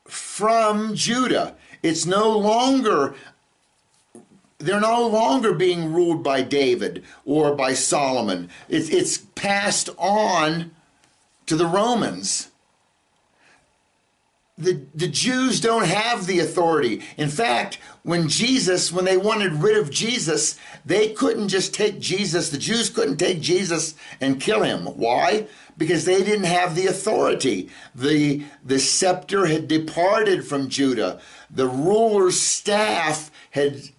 from Judah. It's no longer, they're no longer being ruled by David or by Solomon. It's passed on to the Romans. The Jews don't have the authority. In fact, when they wanted rid of Jesus, they couldn't just take Jesus. The Jews couldn't take Jesus and kill him. Why? Because they didn't have the authority. The scepter had departed from Judah. The ruler's staff had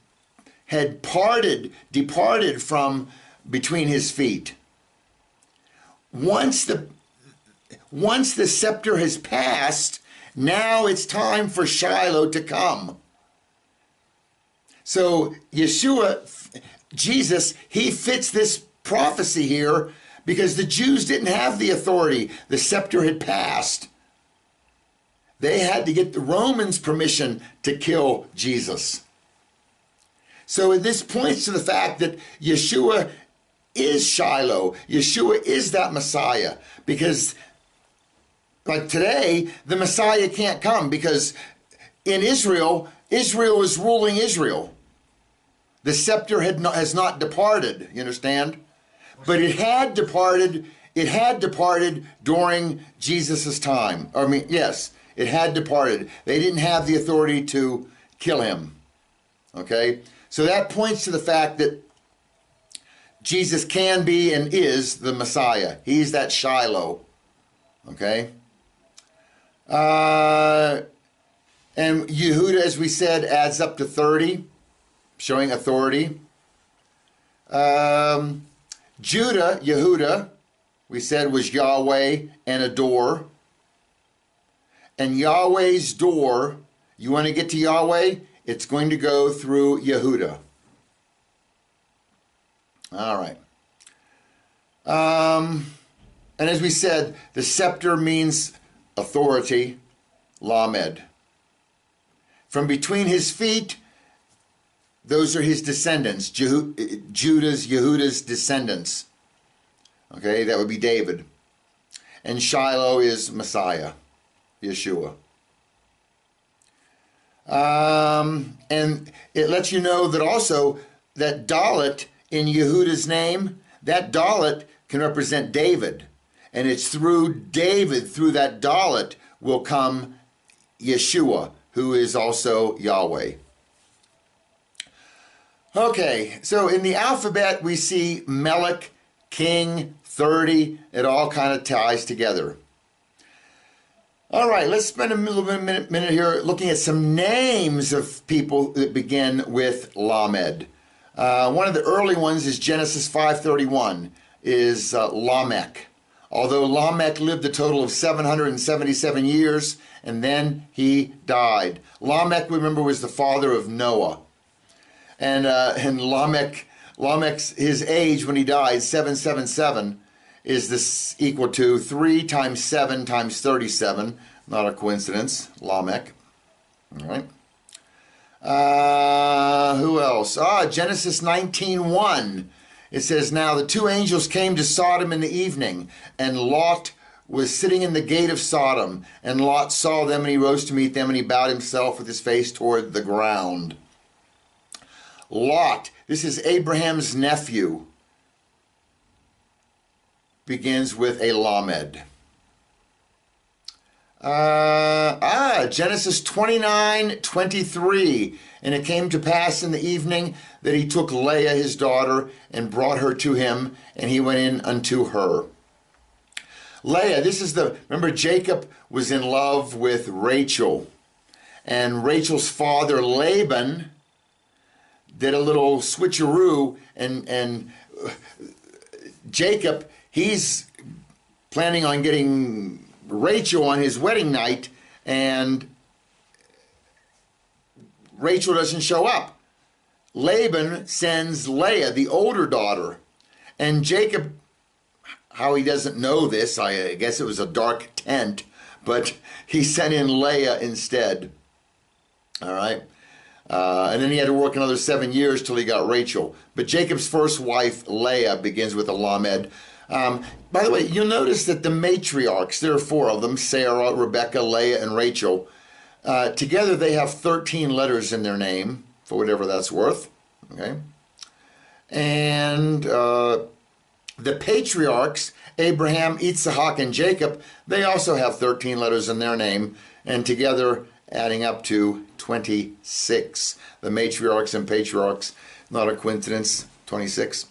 departed from between his feet. Once the scepter has passed, now it's time for Shiloh to come. So Yeshua, Jesus, he fits this prophecy here because the Jews didn't have the authority. The scepter had passed. They had to get the Romans' permission to kill Jesus. So this points to the fact that Yeshua is Shiloh. Yeshua is that Messiah, because like today, the Messiah can't come because in Israel is ruling Israel. The scepter has not departed, you understand? But it had departed during Jesus' time. Yes, it had departed. They didn't have the authority to kill him. Okay? So that points to the fact that Jesus can be and is the Messiah. He's that Shiloh. Okay? And Yehuda, as we said, adds up to 30, showing authority. Judah, Yehuda, we said was Yahweh and a door. And Yahweh's door, you want to get to Yahweh? It's going to go through Yehuda. All right. And as we said, the scepter means authority, Lamed. From between his feet, those are his descendants, Yehuda's descendants. Okay, that would be David. And Shiloh is Messiah, Yeshua. And it lets you know that also that Dalet in Yehuda's name, that Dalet can represent David. And it's through David, through that Dalet, will come Yeshua, who is also Yahweh. Okay, so in the alphabet we see Melech, King, 30. It all kind of ties together. All right, let's spend a minute here looking at some names of people that begin with Lamed. One of the early ones is Genesis 5:31, is Lamech. Although Lamech lived a total of 777 years, and then he died. Lamech, remember, was the father of Noah. And Lamech's, his age when he died, 777, is this equal to 3 times 7 times 37. Not a coincidence, Lamech. All right. Who else? Genesis 19:1. It says, now the two angels came to Sodom in the evening, and Lot was sitting in the gate of Sodom. And Lot saw them, and he rose to meet them, and he bowed himself with his face toward the ground. Lot, this is Abraham's nephew, begins with a Lamed. Genesis 29:23. And it came to pass in the evening that he took Leah his daughter and brought her to him, and he went in unto her. Leah, remember Jacob was in love with Rachel, and Rachel's father Laban did a little switcheroo, and Jacob, he's planning on getting Rachel on his wedding night, and Rachel doesn't show up. Laban sends Leah, the older daughter, and Jacob, how he doesn't know this, I guess it was a dark tent, but he sent in Leah instead. All right. And then he had to work another 7 years till he got Rachel. But Jacob's first wife, Leah, begins with a Lamed. By the way, you'll notice that the matriarchs, there are 4 of them, Sarah, Rebecca, Leah, and Rachel. Together they have 13 letters in their name, for whatever that's worth. Okay. And the patriarchs, Abraham, Isaac, and Jacob, they also have 13 letters in their name, and together adding up to 26. The matriarchs and patriarchs, not a coincidence, 26.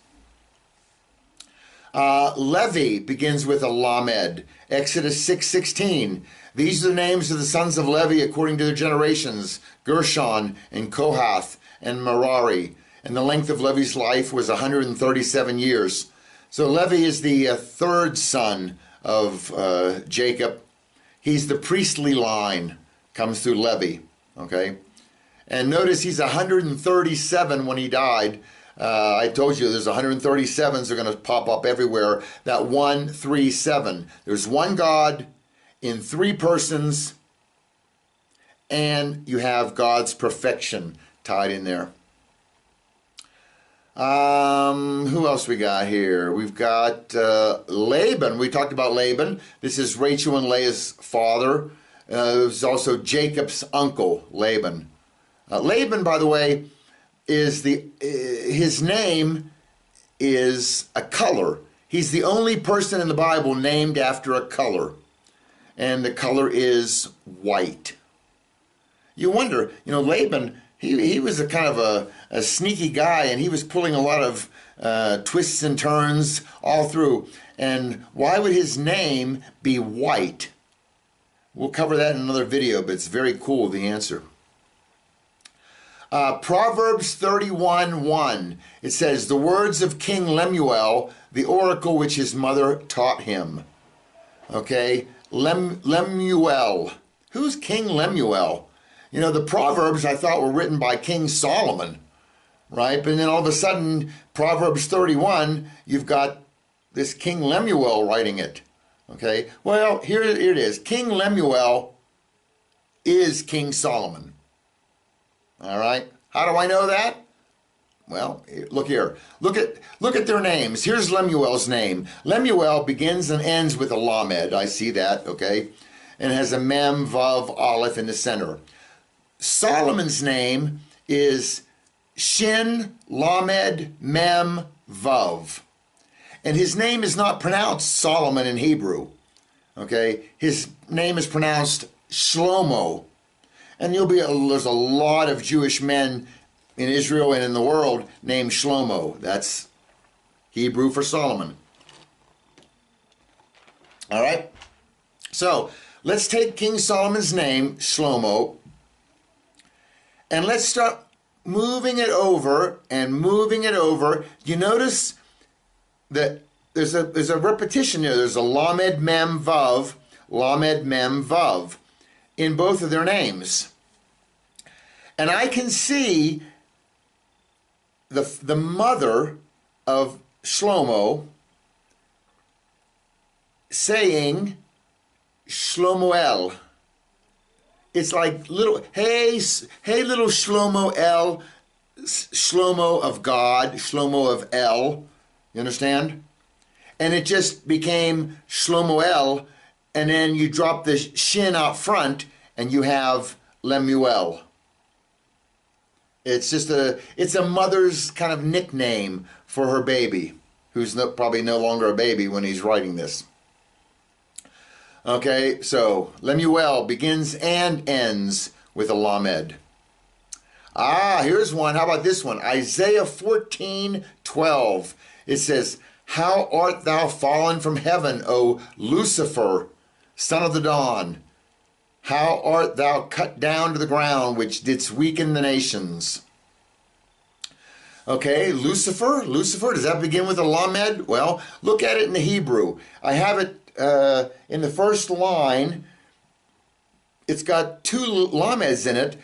Levi begins with a Lamed. Exodus 6:16. These are the names of the sons of Levi according to their generations: Gershon and Kohath and Merari. And the length of Levi's life was 137 years. So Levi is the third son of Jacob. He's the priestly line, comes through Levi. Okay, and notice he's 137 when he died. I told you there's 137s are going to pop up everywhere. That 137. There's one God in 3 persons, and you have God's perfection tied in there. Who else we got here? We've got Laban. We talked about Laban. This is Rachel and Leah's father. There's also Jacob's uncle, Laban. Laban, by the way, is his name is a color. He's the only person in the Bible named after a color, and the color is white. You wonder, Laban, he was a kind of a sneaky guy, and he was pulling a lot of twists and turns all through. And why would his name be white? We'll cover that in another video, but it's very cool, the answer. Proverbs 31:1. It says, the words of King Lemuel, the oracle which his mother taught him. Okay, Lemuel. Who's King Lemuel? The Proverbs I thought were written by King Solomon, right? But then all of a sudden, Proverbs 31, you've got this King Lemuel writing it. Okay, well, here it is. King Lemuel is King Solomon. All right, how do I know that? Well, look here. Look at their names. Here's Lemuel's name. Lemuel begins and ends with a Lamed. I see that, okay? And has a Mem, Vav, Aleph in the center. Solomon's name is Shin, Lamed, Mem, Vav. And his name is not pronounced Solomon in Hebrew. Okay? His name is pronounced Shlomo. And there's a lot of Jewish men in Israel and in the world named Shlomo. That's Hebrew for Solomon. All right? So, let's take King Solomon's name, Shlomo, and let's start moving it over and moving it over. You notice that there's a repetition there. There's a Lamed Mem Vav, Lamed Mem Vav in both of their names. And I can see the mother of Shlomo saying Shlomoel. It's like hey little Shlomo El, Shlomo of God, Shlomo of El. You understand? And it just became Shlomoel, and then you drop the shin out front, and you have Lemuel. It's a mother's kind of nickname for her baby, who's probably no longer a baby when he's writing this. Okay, so Lemuel begins and ends with a Lamed. Here's one. How about this one? Isaiah 14:12. It says, how art thou fallen from heaven, O Lucifer, son of the dawn? How art thou cut down to the ground, which didst weaken the nations? Okay, Lucifer, does that begin with a Lamed? Well, look at it in the Hebrew. I have it in the first line. It's got 2 Lameds in it.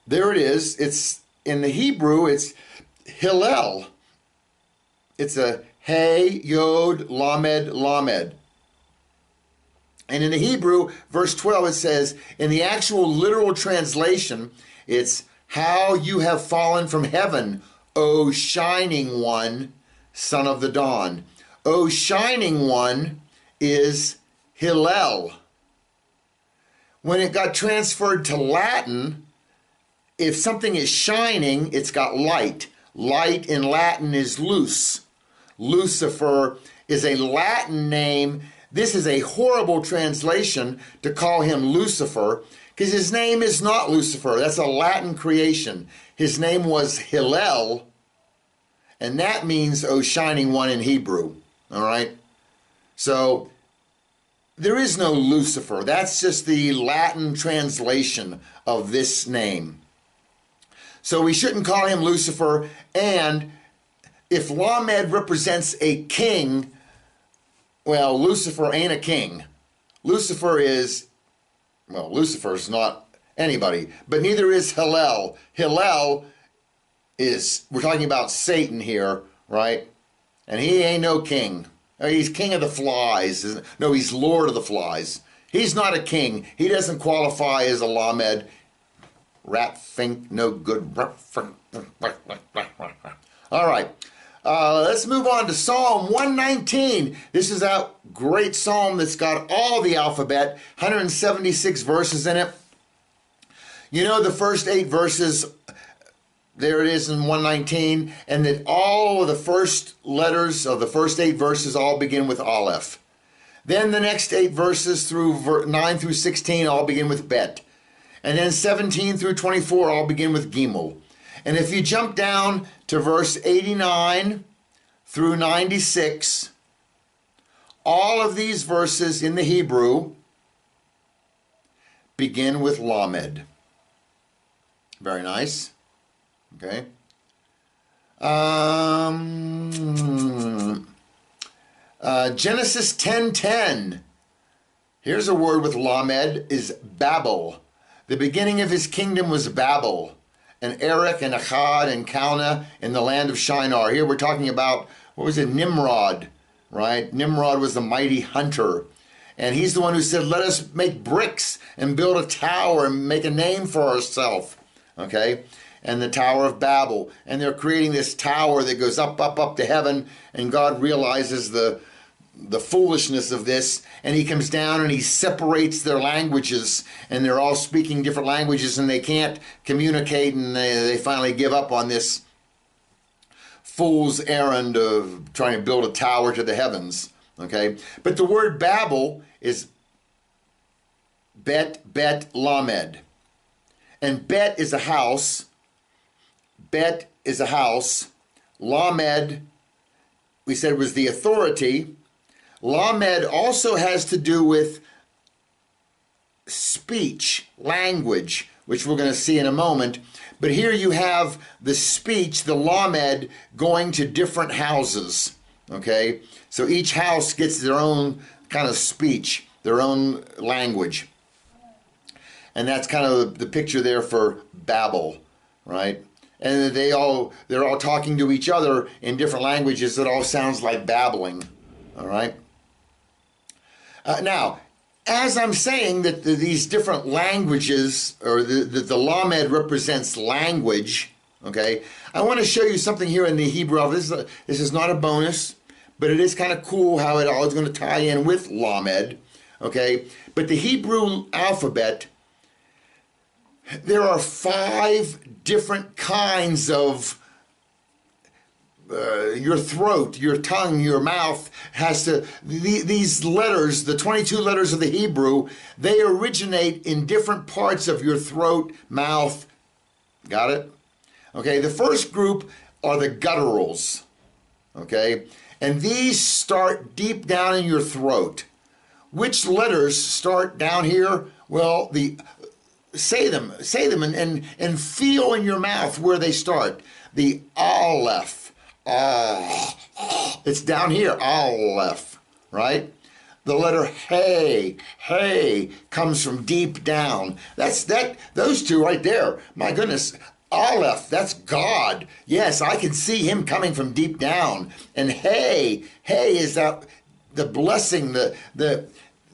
There it is. It's in the Hebrew, it's Hillel. It's a Hey, Yod, Lamed, Lamed. And in the Hebrew, verse 12, it says, in the actual literal translation, it's how you have fallen from heaven, O shining one, son of the dawn. O shining one is Hillel. When it got transferred to Latin, if something is shining, it's got light. Light in Latin is luz. Lucifer is a Latin name. This is a horrible translation to call him Lucifer, because his name is not Lucifer. That's a Latin creation. His name was Hillel, and that means, O shining one in Hebrew. All right? So there is no Lucifer. That's just the Latin translation of this name. So we shouldn't call him Lucifer. And if Lamed represents a king, well, Lucifer ain't a king. Lucifer is not anybody, but neither is Hillel. Hillel is, we're talking about Satan here, right? And he ain't no king. He's king of the flies. No, he's lord of the flies. He's not a king. He doesn't qualify as a Lamed. Rat fink, no good. All right. Let's move on to Psalm 119. This is a great psalm that's got all the alphabet, 176 verses in it. You know, the first 8 verses, there it is in 119, and that all of the first letters of the first 8 verses all begin with Aleph. Then the next 8 verses through 9 through 16 all begin with Bet. And then 17 through 24 all begin with Gimel. And if you jump down to verse 89 through 96, all of these verses in the Hebrew begin with Lamed. Very nice. Okay. Genesis 10:10. Here's a word with Lamed, is Babel. The beginning of his kingdom was Babel, and Erech and Akkad and Calneh in the land of Shinar. Here we're talking about, what was it, Nimrod, right? Nimrod was the mighty hunter. And he's the one who said, let us make bricks and build a tower and make a name for ourselves, okay? And the Tower of Babel. And they're creating this tower that goes up, up, up to heaven, and God realizes the foolishness of this, and he comes down and he separates their languages, and they're all speaking different languages and they can't communicate, and they finally give up on this fool's errand of trying to build a tower to the heavens. Okay, but the word Babel is Bet Lamed, and Bet is a house. Bet is a house. Lamed, we said, was the authority. Lamed also has to do with speech, language, which we're going to see in a moment. But here you have the speech, the Lamed, going to different houses. Okay? So each house gets their own kind of speech, their own language. And that's kind of the picture there for Babel, right? And they're all talking to each other in different languages. It all sounds like babbling, all right? Now, as I'm saying that these different languages, or the Lamed represents language, okay, I want to show you something here in the Hebrew. This is not a bonus, but it is kind of cool how it all is going to tie in with Lamed, okay? But the Hebrew alphabet, there are 5 different kinds of your throat, your tongue, your mouth has to, these letters, the 22 letters of the Hebrew, they originate in different parts of your throat, mouth. Got it? Okay, the first group are the gutturals. Okay, and these start deep down in your throat. Which letters start down here? Well, say them and feel in your mouth where they start. The Aleph. It's down here, Aleph, right? The letter Hey comes from deep down. Those two right there. My goodness, Aleph, that's God. Yes, I can see him coming from deep down. And Hey is that the blessing, the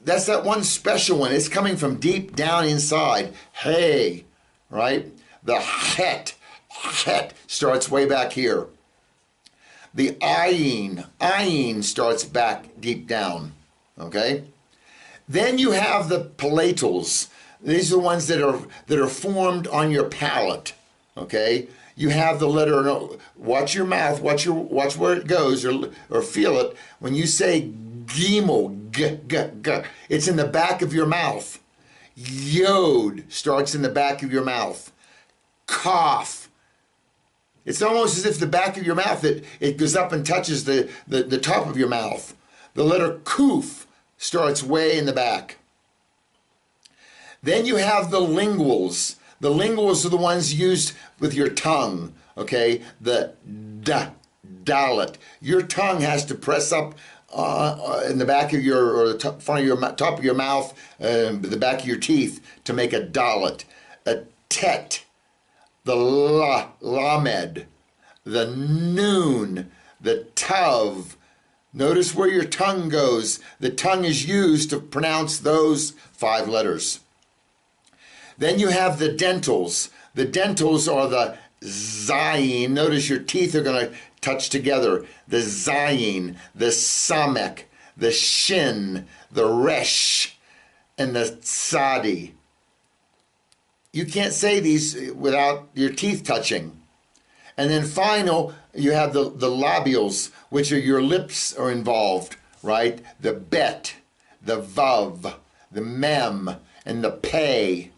That's that one special one. It's coming from deep down inside. Hey, right? The het starts way back here. The ayin starts back deep down, okay? Then you have the palatals. These are the ones that are formed on your palate, okay? You have the letter, no, watch your mouth, watch where it goes, or feel it. When you say gimel, g, it's in the back of your mouth. Yod starts in the back of your mouth. Kaf. It's almost as if the back of your mouth, it goes up and touches the top of your mouth. The letter Kuf starts way in the back. Then you have the linguals. The linguals are the ones used with your tongue, okay? The dalet. Your tongue has to press up in the back of or the front of your top of your mouth, the back of your teeth to make a dalet. A tet. The lamed, the noon, the tav. Notice where your tongue goes. The tongue is used to pronounce those 5 letters. Then you have the dentals. The dentals are the zayin. Notice your teeth are going to touch together. The zayin, the samek, the shin, the resh, and the tzadi. You can't say these without your teeth touching. And then final, you have the labials, which are your lips are involved, right? The bet, the vav, the mem, and the pay.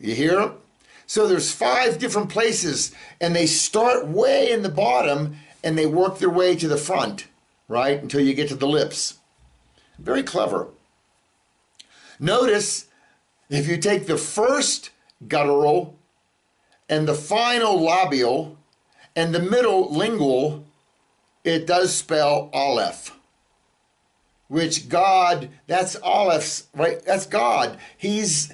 You hear? So there's 5 different places, and they start way in the bottom, and they work their way to the front, right? Until you get to the lips. Very clever. Notice, if you take the first guttural and the final labial and the middle lingual, it does spell Aleph. Which God, that's Aleph's, right? That's God. He's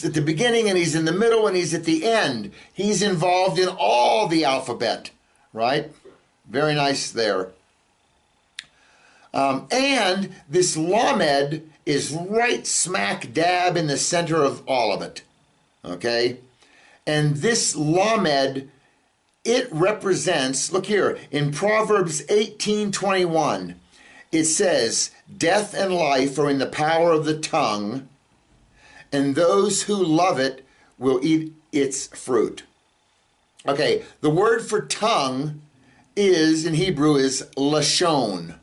at the beginning and he's in the middle and he's at the end. He's involved in all the alphabet, right? Very nice there. And this lamed is right smack dab in the center of all of it, okay? And this lamed, it represents, look here, in Proverbs 18:21, it says, death and life are in the power of the tongue, and those who love it will eat its fruit. Okay, the word for tongue is, in Hebrew, is lashon.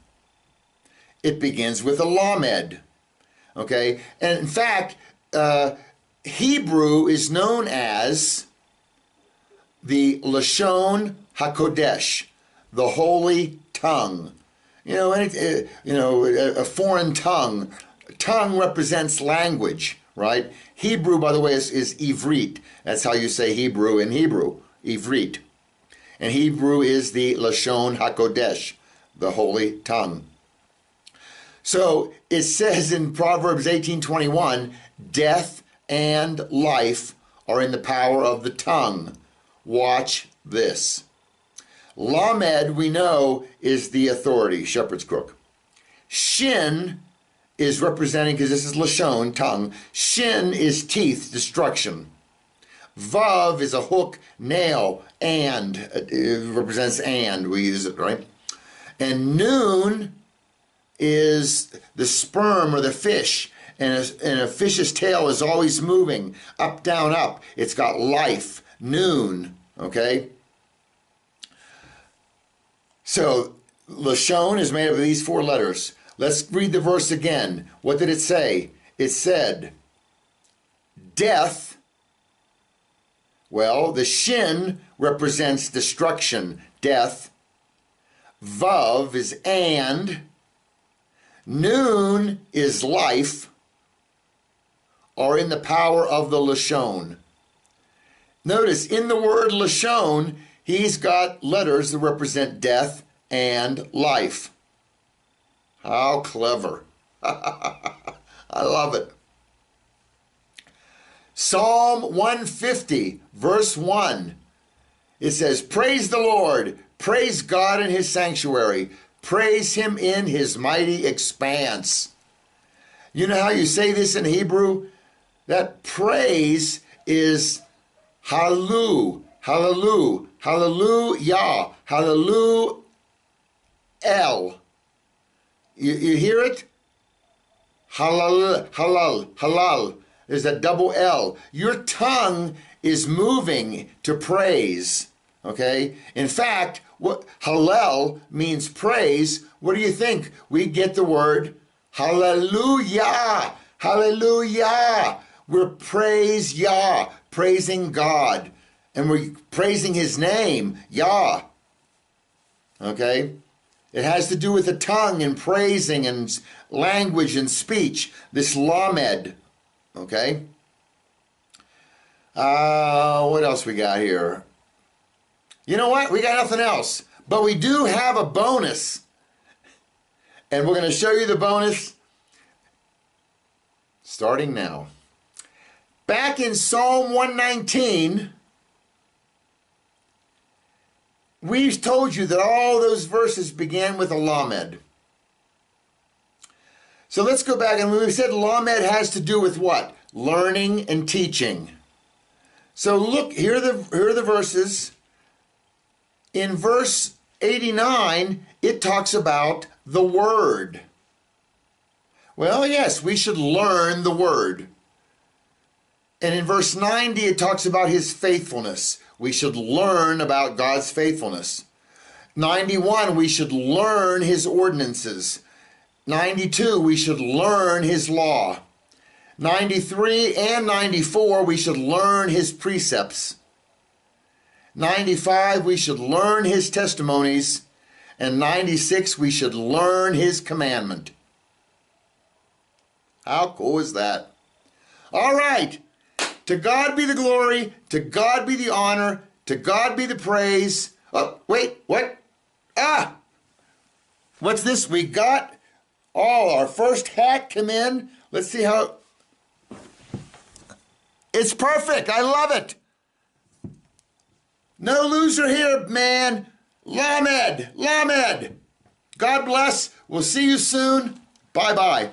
It begins with a lamed. Okay, and in fact, Hebrew is known as the Lashon HaKodesh, the holy tongue. A foreign tongue. Tongue represents language, right? Hebrew, by the way, is Ivrit. That's how you say Hebrew in Hebrew, Ivrit. And Hebrew is the Lashon HaKodesh, the holy tongue. So it says in Proverbs 18:21, death and life are in the power of the tongue. Watch this. Lamed, we know, is the authority, shepherd's crook. Shin is representing, because this is Lashon, tongue. Shin is teeth, destruction. Vav is a hook, nail, and, it represents and, we use it, right? And noon is the sperm or the fish, and a fish's tail is always moving, up, down, up. It's got life, noon, okay? So, Lashon is made up of these 4 letters. Let's read the verse again. What did it say? It said, death. Well, the shin represents destruction, death. Vav is and. Noon is life, or in the power of the Lashon. Notice, in the word Lashon, he's got letters that represent death and life. How clever. I love it. Psalm 150, verse 1. It says, praise the Lord, praise God in his sanctuary, praise him in his mighty expanse. You know how you say this in Hebrew? That praise is hallelu, hallelu, hallelujah, hallelu el. You hear it? Halal, halal, halal. There's a double L. Your tongue is moving to praise. Okay? In fact, what Hallel means praise. What do you think? We get the word hallelujah. Hallelujah. We're praise Yah, praising God. And we're praising his name, Yah. Okay? It has to do with the tongue and praising and language and speech. This lamed. Okay? What else we got here? You know what? We got nothing else. But we do have a bonus. And we're going to show you the bonus starting now. Back in Psalm 119, we told you that all those verses began with a lamed. So let's go back, and we said lamed has to do with what? Learning and teaching. So look, here are the verses. In verse 89, it talks about the word. Well, yes, we should learn the word. And in verse 90, it talks about his faithfulness. We should learn about God's faithfulness. 91, we should learn his ordinances. 92, we should learn his law. 93 and 94, we should learn his precepts. 95, we should learn his testimonies. And 96, we should learn his commandment. How cool is that? All right. To God be the glory, to God be the honor, to God be the praise. Oh, wait, what? What's this? We got our first hack come in. Let's see how. It's perfect. I love it. No loser here, man. Lamed. God bless. We'll see you soon. Bye-bye.